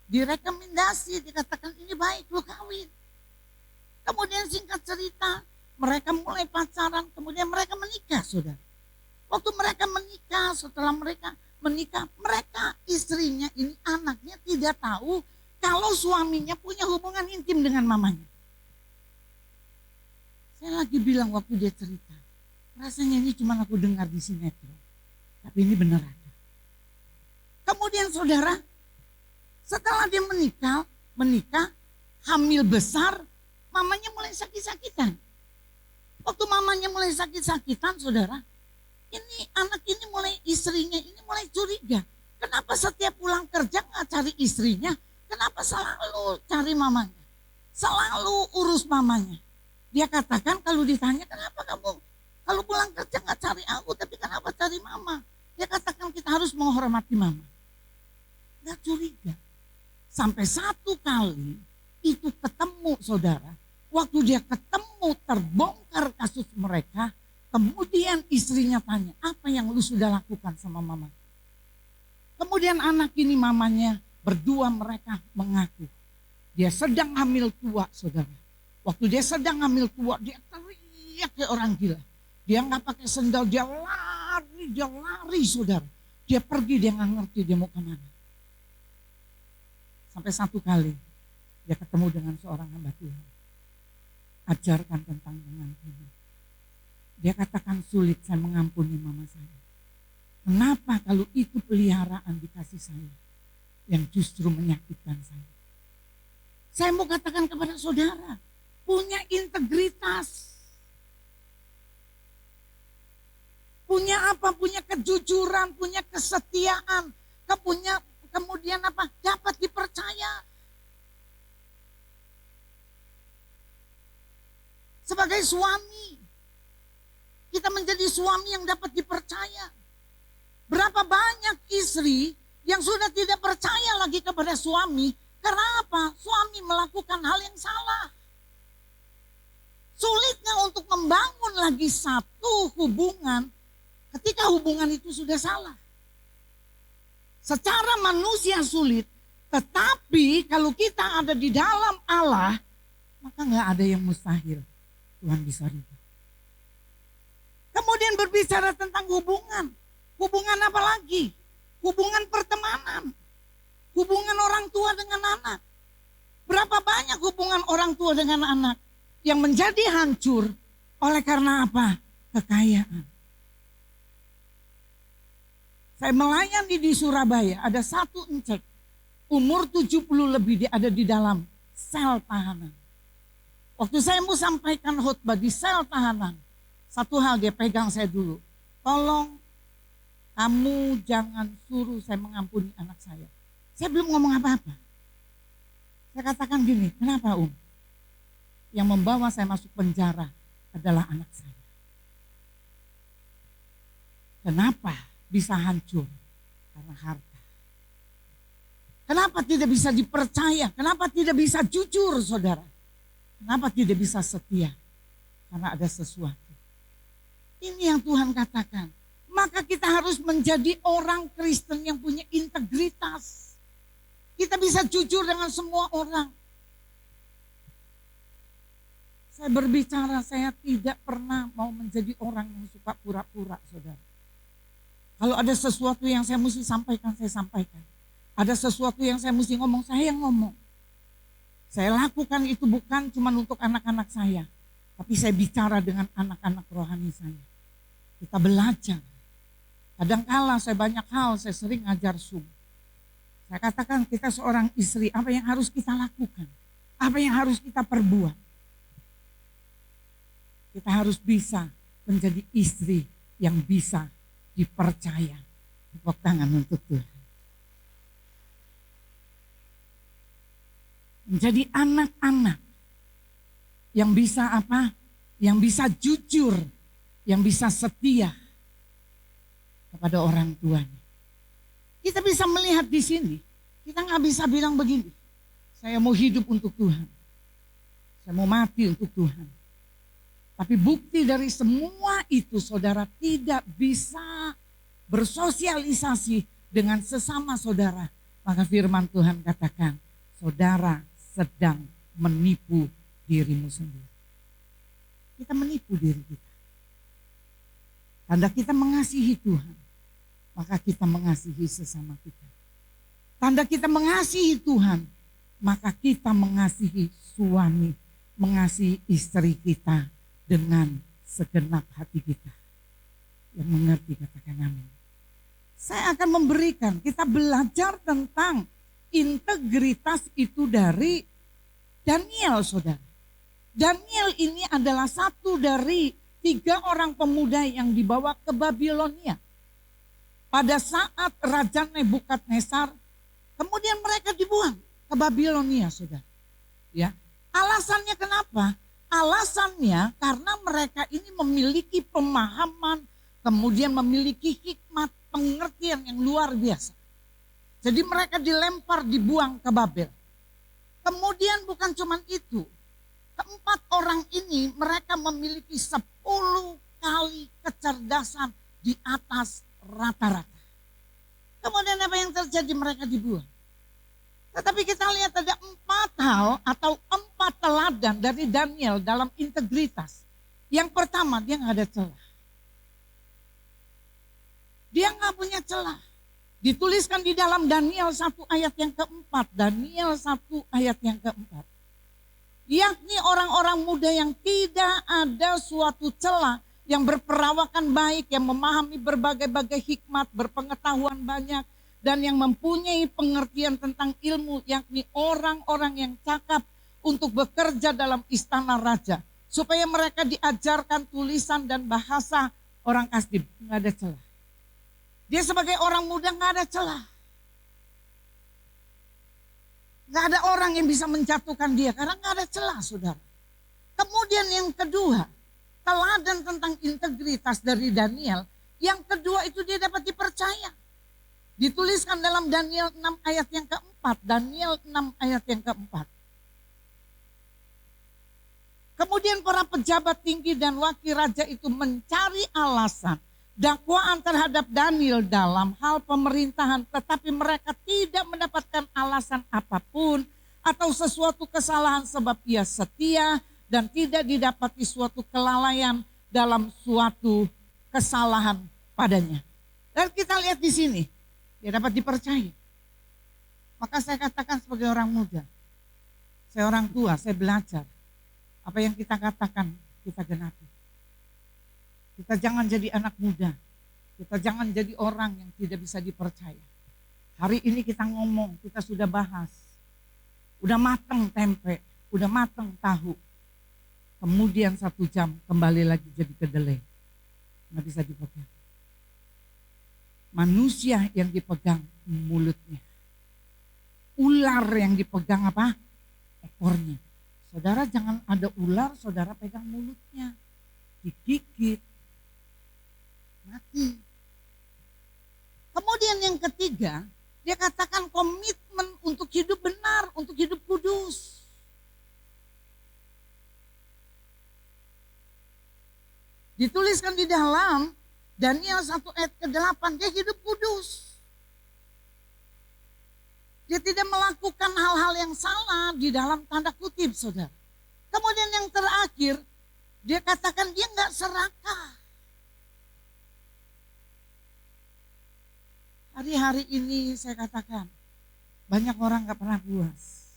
Direkomendasi, dikatakan ini baik, lu kawin. Kemudian singkat cerita, mereka mulai pacaran, kemudian mereka menikah, saudara. Waktu mereka menikah, setelah mereka menikah, mereka istrinya ini, anaknya tidak tahu kalau suaminya punya hubungan intim dengan mamanya. Saya lagi bilang waktu dia cerita, rasanya ini cuma aku dengar di sinetron. Tapi ini benar ada. Kemudian saudara, setelah dia menikah, hamil besar, mamanya mulai sakit-sakitan. Waktu mamanya mulai sakit-sakitan, saudara, ini anak ini istrinya ini mulai curiga. Kenapa setiap pulang kerja nggak cari istrinya? Kenapa selalu cari mamanya? Selalu urus mamanya. Dia katakan kalau ditanya kenapa kamu kalau pulang kerja nggak cari aku, tapi kenapa cari mama? Dia katakan kita harus menghormati mama. Nggak curiga. Sampai satu kali itu ketemu saudara. Waktu dia ketemu terbongkar kasus mereka. Kemudian istrinya tanya, apa yang lu sudah lakukan sama mama? Kemudian anak ini mamanya berdua mereka mengaku. Dia sedang hamil tua saudara. Waktu dia sedang hamil tua, dia teriak kayak orang gila. Dia nggak pakai sendal, dia lari saudara. Dia pergi, dia nggak ngerti dia mau kemana. Sampai satu kali dia ketemu dengan seorang hamba Tuhan. Ajarkan tentang pengampunan. Dia katakan sulit saya mengampuni mama saya. Kenapa kalau itu peliharaan dikasih saya yang justru menyakitkan saya? Saya mau katakan kepada saudara, punya integritas. Punya apa? Punya kejujuran, punya kesetiaan, kemudian apa? Dapat dipercaya. Sebagai suami, Kita menjadi suami yang dapat dipercaya. Berapa banyak istri yang sudah tidak percaya lagi kepada suami. Karena apa? Suami melakukan hal yang salah. Sulitnya untuk membangun lagi satu hubungan ketika hubungan itu sudah salah. Secara manusia sulit, tetapi kalau kita ada di dalam Allah, maka nggak ada yang mustahil. Tuhan bisa ridha. Kemudian berbicara tentang hubungan. Hubungan apa lagi? Hubungan pertemanan. Hubungan orang tua dengan anak. Berapa banyak hubungan orang tua dengan anak yang menjadi hancur oleh karena apa? Kekayaan. Saya melayani di Surabaya, ada satu encek. Umur 70 lebih dia ada di dalam sel tahanan. Waktu saya mau sampaikan khotbah di sel tahanan, satu hal dia pegang saya dulu. Tolong kamu jangan suruh saya mengampuni anak saya. Saya belum ngomong apa-apa. Saya katakan gini, kenapa Yang membawa saya masuk penjara adalah anak saya. Kenapa bisa hancur? Karena harta. Kenapa tidak bisa dipercaya? Kenapa tidak bisa jujur, saudara? Kenapa tidak bisa setia? Karena ada sesuatu. Ini yang Tuhan katakan. Maka kita harus menjadi orang Kristen yang punya integritas. Kita bisa jujur dengan semua orang. Saya berbicara, saya tidak pernah mau menjadi orang yang suka pura-pura, saudara. Kalau ada sesuatu yang saya mesti sampaikan, saya sampaikan. Ada sesuatu yang saya mesti ngomong, saya yang ngomong. Saya lakukan itu bukan cuma untuk anak-anak saya, tapi saya bicara dengan anak-anak rohani saya. Kita belajar. Kadang-kala saya banyak hal, saya sering ngajar Zoom. Saya katakan kita seorang istri, apa yang harus kita lakukan? Apa yang harus kita perbuat? Kita harus bisa menjadi istri yang bisa dipercaya. Tepuk tangan untuk Tuhan. Menjadi anak-anak yang bisa apa? Yang bisa jujur, yang bisa setia kepada orang tuanya. Kita bisa melihat di sini, kita nggak bisa bilang begini, saya mau hidup untuk Tuhan, saya mau mati untuk Tuhan. Tapi bukti dari semua itu saudara tidak bisa bersosialisasi dengan sesama saudara. Maka firman Tuhan katakan, saudara sedang menipu dirimu sendiri. Kita menipu diri kita. Tanda kita mengasihi Tuhan, maka kita mengasihi sesama kita. Tanda kita mengasihi Tuhan, maka kita mengasihi suami, mengasihi istri kita dengan segenap hati kita. Yang mengerti katakan amin. Saya akan memberikan, kita belajar tentang integritas itu dari Daniel, saudara. Daniel ini adalah satu dari 3 orang pemuda yang dibawa ke Babilonia. Pada saat Raja Nebukadnezar, kemudian mereka dibuang ke Babilonia, saudara. Ya, alasannya kenapa? Alasannya karena mereka ini memiliki pemahaman, kemudian memiliki hikmat, pengertian yang luar biasa. Jadi mereka dilempar, dibuang ke Babel. Kemudian bukan cuma itu. Keempat orang ini mereka memiliki 10 kali kecerdasan di atas rata-rata. Kemudian apa yang terjadi? Mereka dibuang. Tetapi kita lihat ada 4 hal atau 4 teladan dari Daniel dalam integritas. Yang pertama, dia nggak ada celah. Dia nggak punya celah. Dituliskan di dalam Daniel 1 ayat yang keempat. Daniel 1 ayat yang keempat. Yakni orang-orang muda yang tidak ada suatu celah, yang berperawakan baik, yang memahami berbagai-bagai hikmat, berpengetahuan banyak, dan yang mempunyai pengertian tentang ilmu, yakni orang-orang yang cakap untuk bekerja dalam istana raja. Supaya mereka diajarkan tulisan dan bahasa orang Kasdim. Nggak ada celah. Dia sebagai orang muda nggak ada celah. Nggak ada orang yang bisa menjatuhkan dia karena nggak ada celah, saudara. Kemudian yang kedua, teladan tentang integritas dari Daniel. Yang kedua itu dia dapat dipercaya. Dituliskan dalam Daniel 6 ayat yang keempat. Daniel 6 ayat yang keempat. Kemudian para pejabat tinggi dan wakil raja itu mencari alasan dakwaan terhadap Daniel dalam hal pemerintahan. Tetapi mereka tidak mendapatkan alasan apapun atau sesuatu kesalahan sebab ia setia dan tidak didapati suatu kelalaian dalam suatu kesalahan padanya. Dan kita lihat di sini, dia dapat dipercaya. Maka saya katakan sebagai orang muda, saya orang tua, saya belajar. Apa yang kita katakan, kita genapi. Kita jangan jadi anak muda. Kita jangan jadi orang yang tidak bisa dipercaya. Hari ini kita ngomong, kita sudah bahas. Udah mateng tempe, udah mateng tahu. Kemudian 1 jam kembali lagi jadi kedelai. Nggak bisa dipegang. Manusia yang dipegang mulutnya. Ular yang dipegang apa? Ekornya. Saudara jangan ada ular, saudara pegang mulutnya. Digigit. Mati. Kemudian yang ketiga, dia katakan komitmen untuk hidup benar, untuk hidup kudus. Dituliskan di dalam Daniel 1 ayat ke-8, dia hidup kudus. Dia tidak melakukan hal-hal yang salah di dalam tanda kutip, saudara. Kemudian yang terakhir, dia katakan dia nggak serakah. Hari-hari ini saya katakan, banyak orang gak pernah puas.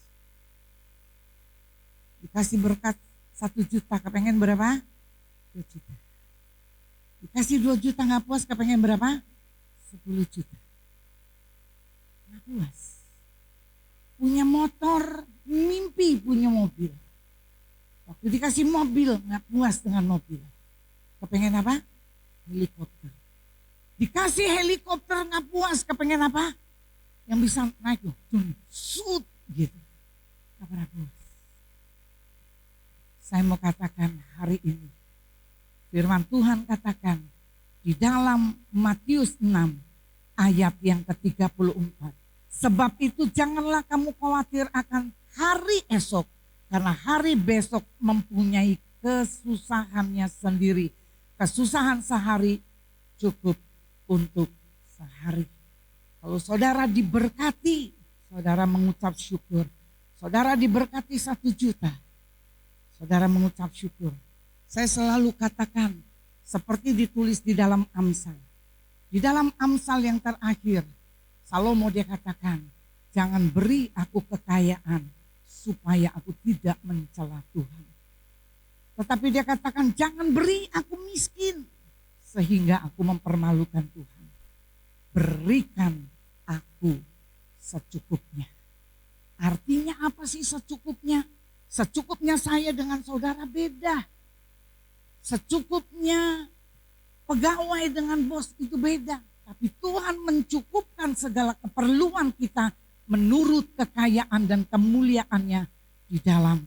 Dikasih berkat 1 juta, kepengen berapa? 2 juta. Dikasih 2 juta gak puas, kepengen berapa? 10 juta. Gak puas. Punya motor, mimpi punya mobil. Waktu dikasih mobil, gak puas dengan mobil. Kepengen apa? Helikopter. Dikasih helikopter gak puas, kepengen apa? Yang bisa naik loh, shoot gitu. Gak pernah puas. Saya mau katakan hari ini, firman Tuhan katakan di dalam Matius 6 ayat yang ke-34. Sebab itu janganlah kamu khawatir akan hari esok, karena hari besok mempunyai kesusahannya sendiri. Kesusahan sehari cukup untuk sehari. Kalau saudara diberkati, saudara mengucap syukur. Saudara diberkati 1 juta, saudara mengucap syukur. Saya selalu katakan seperti ditulis di dalam Amsal. Di dalam Amsal yang terakhir, Salomo dia katakan, jangan beri aku kekayaan supaya aku tidak mencela Tuhan. Tetapi dia katakan jangan beri aku miskin sehingga aku mempermalukan Tuhan. Berikan aku secukupnya. Artinya apa sih secukupnya? Secukupnya saya dengan saudara beda. Secukupnya pegawai dengan bos itu beda. Tapi Tuhan mencukupkan segala keperluan kita menurut kekayaan dan kemuliaannya di dalam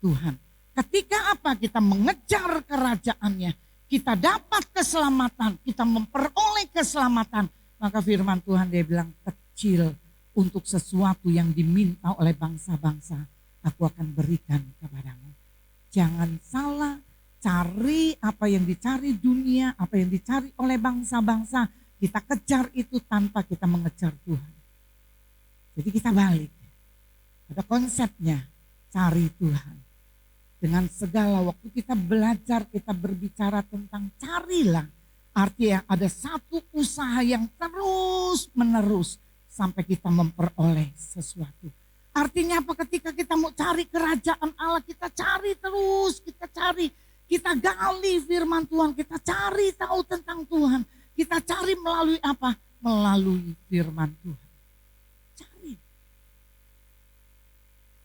Tuhan. Ketika apa? Kita mengejar kerajaannya. Kita dapat keselamatan, kita memperoleh keselamatan. Maka firman Tuhan dia bilang kecil untuk sesuatu yang diminta oleh bangsa-bangsa. Aku akan berikan kepadamu. Jangan salah, cari apa yang dicari dunia, apa yang dicari oleh bangsa-bangsa. Kita kejar itu tanpa kita mengejar Tuhan. Jadi kita balik. Ada konsepnya, cari Tuhan. Dengan segala waktu kita belajar, kita berbicara tentang carilah. Artinya ada satu usaha yang terus menerus sampai kita memperoleh sesuatu. Artinya apa? Ketika kita mau cari kerajaan Allah, kita cari terus, kita cari. Kita gali firman Tuhan, kita cari tahu tentang Tuhan. Kita cari melalui apa? Melalui firman Tuhan. Cari.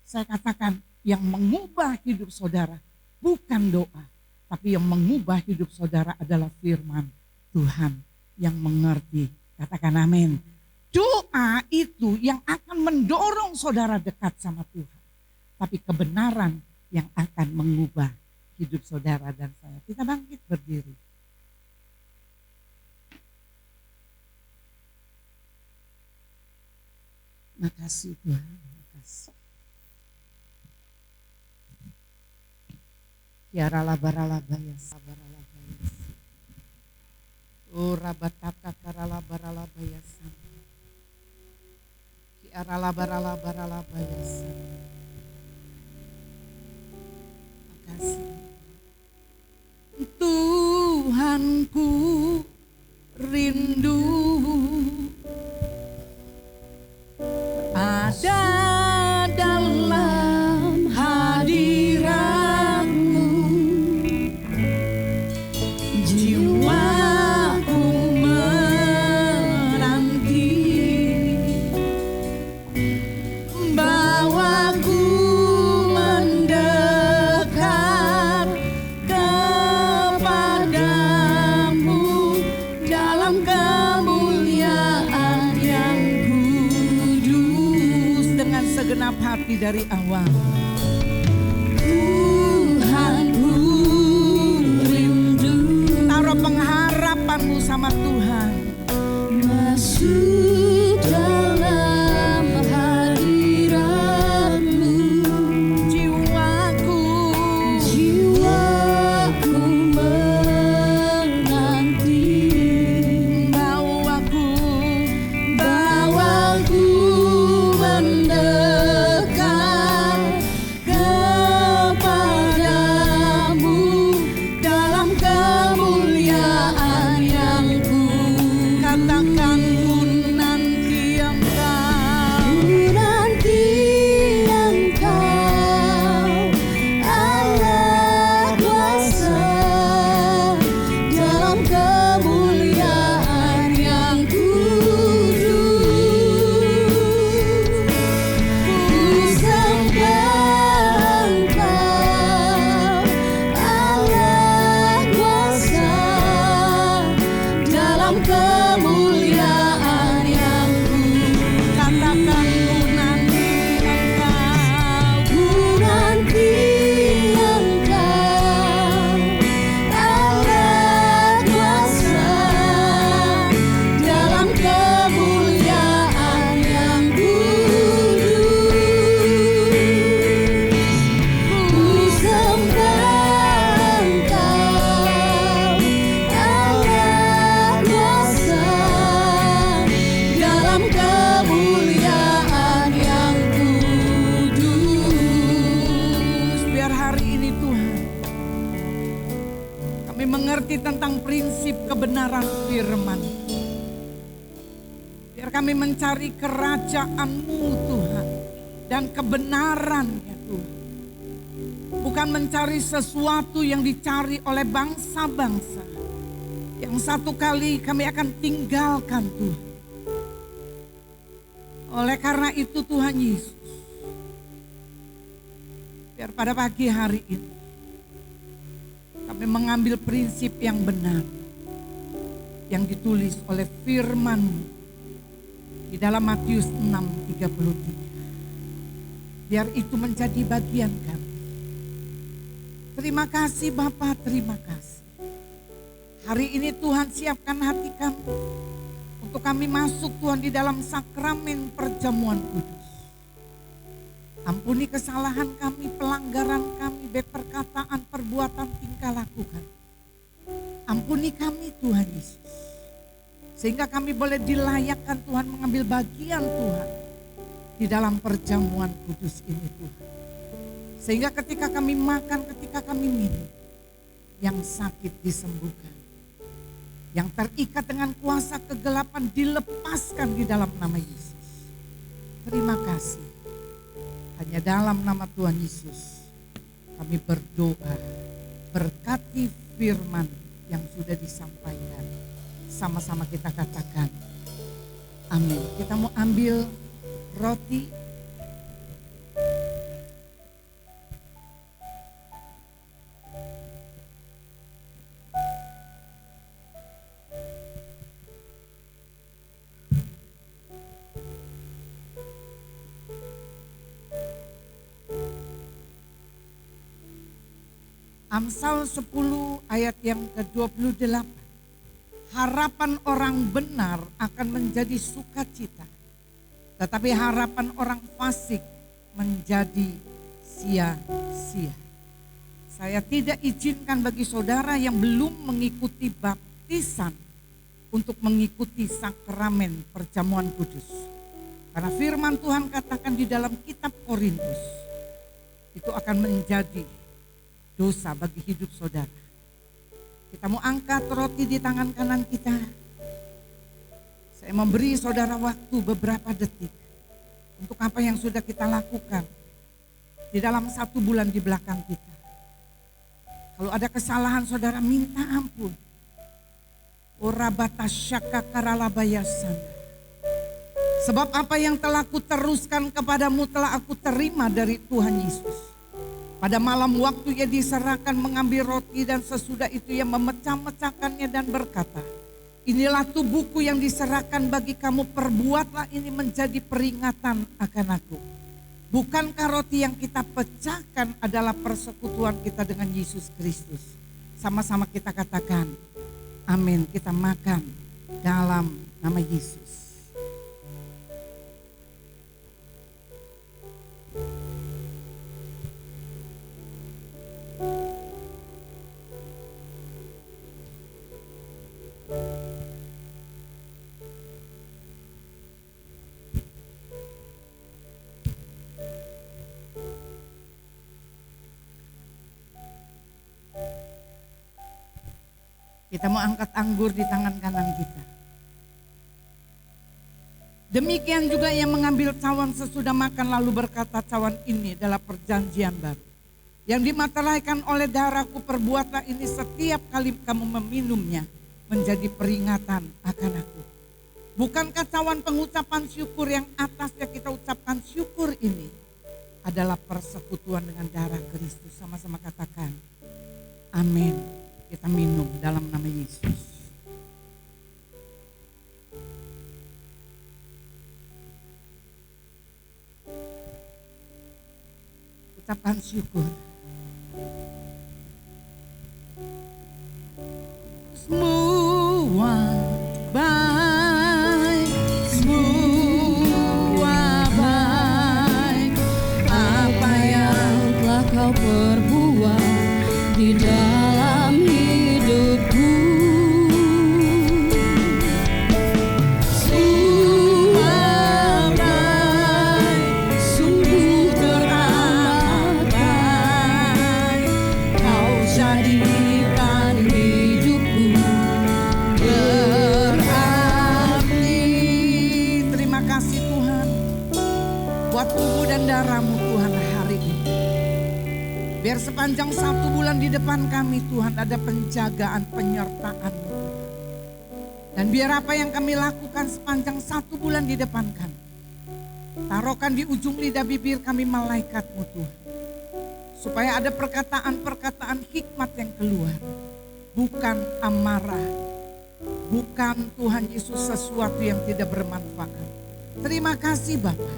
Saya katakan yang mengubah hidup saudara bukan doa. Tapi yang mengubah hidup saudara adalah firman Tuhan yang mengerti. Katakan amin. Doa itu yang akan mendorong saudara dekat sama Tuhan. Tapi kebenaran yang akan mengubah hidup saudara dan saya. Kita bangkit berdiri. Makasih Tuhan, makasih. Yaralabaralabayas, baralabayas. Rabataka karalabaralabayas. Yaralabaralabaralabayas. Makasih. Tuhanku rindu ada dalam hadirat-Mu, jiwaku menanti, bawaku mendekat kepadamu dalam kemuliaan yang kudus. Dengan segenap hati dari awal, Tuhanku rindu. Taruh pengharapanmu sama Tuhan. Masuk dalam hadirat-Mu, jiwaku menanti, bawaku mendekat kepadamu dalam kemuliaan yang katakan ku nanti Engkau, Allah kuasa dalam kemuliaan yang kudus. Ku sembah Engkau, Allah kuasa dalam kemuliaan yang kudus. Katakan ku nanti Engkau, Allah kuasa dalam kemuliaan yang kudus. Ku sembah Engkau, Allah kuasa dalam kemuliaan yang kudus. Biar hari ini Tuhan, kami mengerti tentang prinsip kebenaran firman. Biar kami mencari kerajaan-Mu Tuhan dan kebenaran ya Tuhan. Bukan mencari sesuatu yang dicari oleh bangsa-bangsa yang satu kali kami akan tinggalkan Tuhan. Oleh karena itu Tuhan Yesus, biar pada pagi hari ini kami mengambil prinsip yang benar yang ditulis oleh firman-Mu di dalam Matius 6:33. Biar itu menjadi bagian kami. Terima kasih Bapa, terima kasih. Hari ini Tuhan siapkan hati kami untuk kami masuk Tuhan di dalam sakramen perjamuan kudus. Ampuni kesalahan kami, pelanggaran kami, baik perkataan, perbuatan, tingkah laku kami. Ampuni kami Tuhan Yesus. Sehingga kami boleh dilayakkan Tuhan mengambil bagian Tuhan di dalam perjamuan kudus ini Tuhan. Sehingga ketika kami makan, ketika kami minum, yang sakit disembuhkan. Yang terikat dengan kuasa kegelapan dilepaskan di dalam nama Yesus. Terima kasih. Hanya dalam nama Tuhan Yesus kami berdoa. Berkati firman yang sudah disampaikan. Sama-sama kita katakan amin. Kita mau ambil roti. Amsal 10 ayat yang ke-28. Harapan orang benar akan menjadi sukacita, tetapi harapan orang fasik menjadi sia-sia. Saya tidak izinkan bagi saudara yang belum mengikuti baptisan untuk mengikuti sakramen perjamuan kudus. Karena firman Tuhan katakan di dalam kitab Korintus, itu akan menjadi dosa bagi hidup saudara. Kita mau angkat roti di tangan kanan kita. Saya memberi saudara waktu beberapa detik untuk apa yang sudah kita lakukan di dalam 1 bulan di belakang kita. Kalau ada kesalahan saudara minta ampun. Orabata syaka karalabayasan. Sebab apa yang telah aku teruskan kepadamu telah aku terima dari Tuhan Yesus. Pada malam waktu ia diserahkan mengambil roti dan sesudah itu ia memecah-mecahkannya dan berkata, inilah tubuhku yang diserahkan bagi kamu, perbuatlah ini menjadi peringatan akan aku. Bukankah roti yang kita pecahkan adalah persekutuan kita dengan Yesus Kristus? Sama-sama kita katakan, amin. Kita makan dalam nama Yesus. Kita mau angkat anggur di tangan kanan kita. Demikian juga ia mengambil cawan sesudah makan lalu berkata, cawan ini adalah perjanjian baru. Yang dimateraikan oleh darahku, perbuatlah ini setiap kali kamu meminumnya menjadi peringatan akan aku. Bukankah cawan pengucapan syukur yang atasnya kita ucapkan syukur ini adalah persekutuan dengan darah Kristus? Sama-sama katakan, amin. Kita minum dalam nama Yesus. Ucapkan syukur. Semua baik, semua baik. Apa yang telah kau perbuat di dalam hidupku. Semua baik, sungguh teramat baik. Kau jadikan hidupku berarti. Terima kasih Tuhan buat tubuh dan darah-Mu Tuhan hari ini. Biar sepanjang 1 bulan di depan kami Tuhan ada penjagaan penyertaan-Mu. Dan biar apa yang kami lakukan sepanjang 1 bulan di depan kami, taruhkan di ujung lidah bibir kami malaikat-Mu Tuhan. Supaya ada perkataan-perkataan hikmat yang keluar. Bukan amarah. Bukan Tuhan Yesus sesuatu yang tidak bermanfaat. Terima kasih Bapa.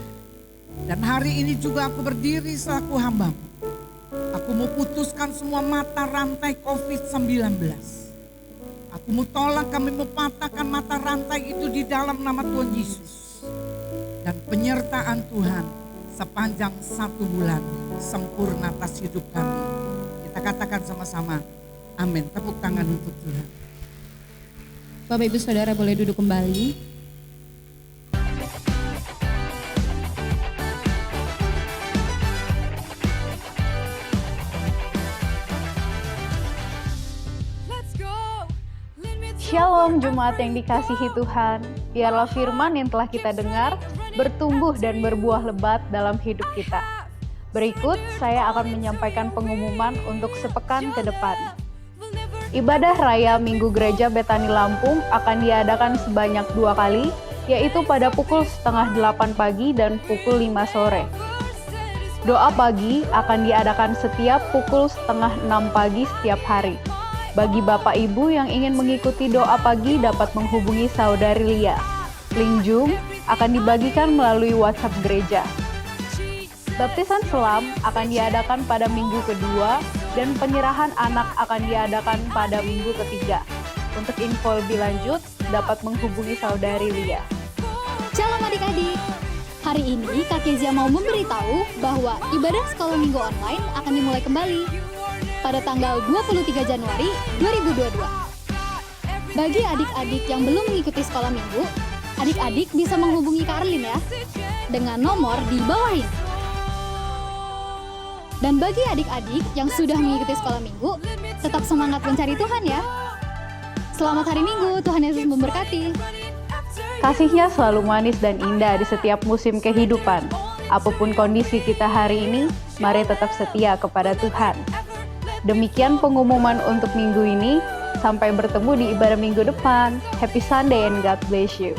Dan hari ini juga aku berdiri selaku hamba-Mu. Aku mau putuskan semua mata rantai COVID-19. Aku mau tolak, kami mau patahkan mata rantai itu di dalam nama Tuhan Yesus. Dan penyertaan Tuhan sepanjang 1 bulan sempurna atas hidup kami. Kita katakan sama-sama, amin. Tepuk tangan untuk Tuhan. Bapak Ibu Saudara boleh duduk kembali. Shalom Jemaat yang dikasihi Tuhan, biarlah firman yang telah kita dengar bertumbuh dan berbuah lebat dalam hidup kita. Berikut saya akan menyampaikan pengumuman untuk sepekan ke depan. Ibadah Raya Minggu Gereja Betani Lampung akan diadakan sebanyak 2 kali, yaitu pada pukul 7:30 pagi dan pukul 5 sore. Doa pagi akan diadakan setiap pukul 5:30 pagi setiap hari. Bagi Bapak Ibu yang ingin mengikuti doa pagi dapat menghubungi Saudari Lia. Link Zoom akan dibagikan melalui WhatsApp gereja. Baptisan Selam akan diadakan pada minggu kedua dan penyerahan anak akan diadakan pada minggu ketiga. Untuk info lebih lanjut, dapat menghubungi Saudari Lia. Shalom adik-adik. Hari ini Kak Kezia mau memberitahu bahwa ibadah sekolah minggu online akan dimulai kembali pada tanggal 23 Januari 2022. Bagi adik-adik yang belum mengikuti sekolah minggu, adik-adik bisa menghubungi Kak Arlin ya, dengan nomor di bawah ini. Dan bagi adik-adik yang sudah mengikuti sekolah minggu, tetap semangat mencari Tuhan ya. Selamat hari Minggu, Tuhan Yesus memberkati. Kasih-Nya selalu manis dan indah di setiap musim kehidupan. Apapun kondisi kita hari ini, mari tetap setia kepada Tuhan. Demikian pengumuman untuk minggu ini. Sampai bertemu di ibadah minggu depan. Happy Sunday and God bless you.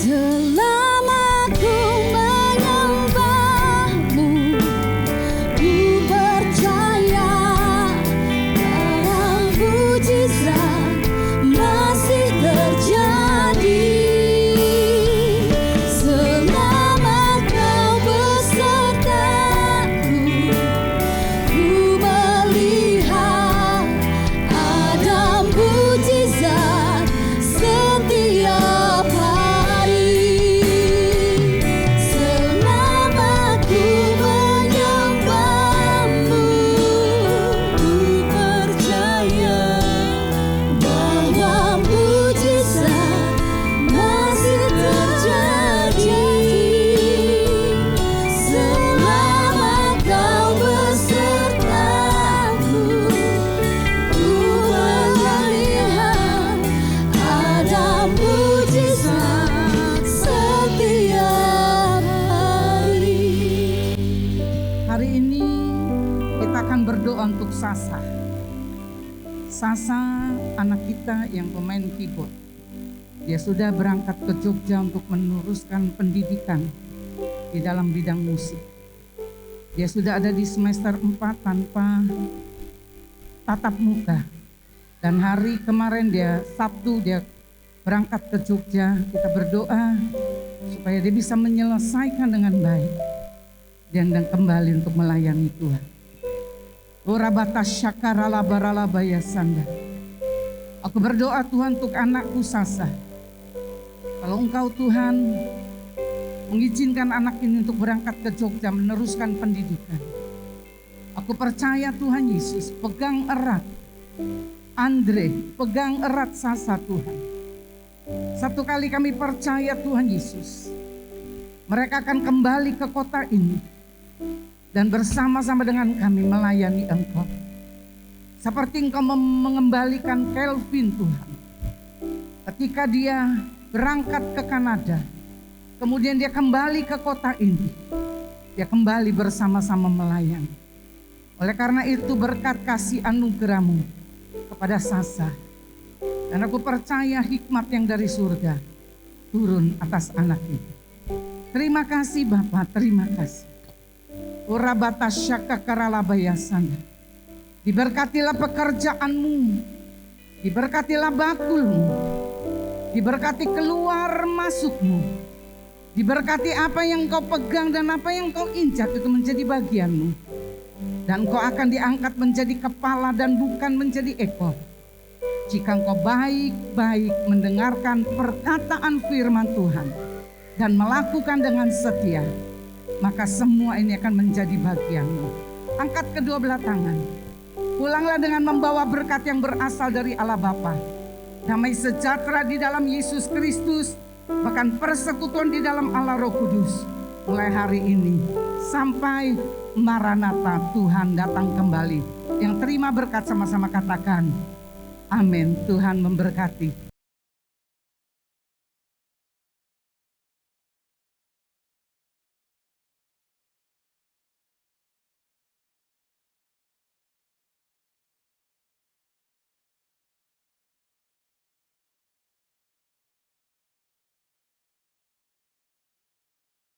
Selama ku menyembahmu, ku percaya barang mujizat masih terjadi. Selama kau besertaku, ku melihat ada mujizat setiap hari. Hari ini kita akan berdoa untuk Sasa. Sasa anak kita yang pemain keyboard. Dia sudah berangkat ke Jogja untuk meneruskan pendidikan di dalam bidang musik. Dia sudah ada di semester 4 tanpa tatap muka. Dan hari kemarin Sabtu dia berangkat ke Jogja. Kita berdoa supaya dia bisa menyelesaikan dengan baik dan kembali untuk melayani Tuhan. Orabata syakarala baralaba ya sanda. Aku berdoa Tuhan untuk anakku Sasa. Kalau Engkau Tuhan mengizinkan anak ini untuk berangkat ke Jogja meneruskan pendidikan, aku percaya Tuhan Yesus pegang erat Andre, pegang erat Sasa Tuhan. Satu kali kami percaya Tuhan Yesus, mereka akan kembali ke kota ini dan bersama-sama dengan kami melayani Engkau. Seperti Engkau mengembalikan Kelvin Tuhan. Ketika dia berangkat ke Kanada, kemudian dia kembali ke kota ini, dia kembali bersama-sama melayani. Oleh karena itu berkat kasih anugerah-Mu kepada Sasa. Dan aku percaya hikmat yang dari surga turun atas anak ini. Terima kasih Bapak, terima kasih. Urabata syaka karalabayasana. Diberkatilah pekerjaanmu, diberkatilah bakulmu, diberkati keluar masukmu, diberkati apa yang kau pegang dan apa yang kau injak itu menjadi bagianmu. Dan kau akan diangkat menjadi kepala dan bukan menjadi ekor. Jika engkau baik-baik mendengarkan perkataan firman Tuhan dan melakukan dengan setia, maka semua ini akan menjadi bagianmu. Angkat kedua belah tangan. Pulanglah dengan membawa berkat yang berasal dari Allah Bapa. Damai sejahtera di dalam Yesus Kristus, bahkan persekutuan di dalam Allah Roh Kudus. Mulai hari ini sampai Maranatha, Tuhan datang kembali. Yang terima berkat sama-sama katakan, amin. Tuhan memberkati.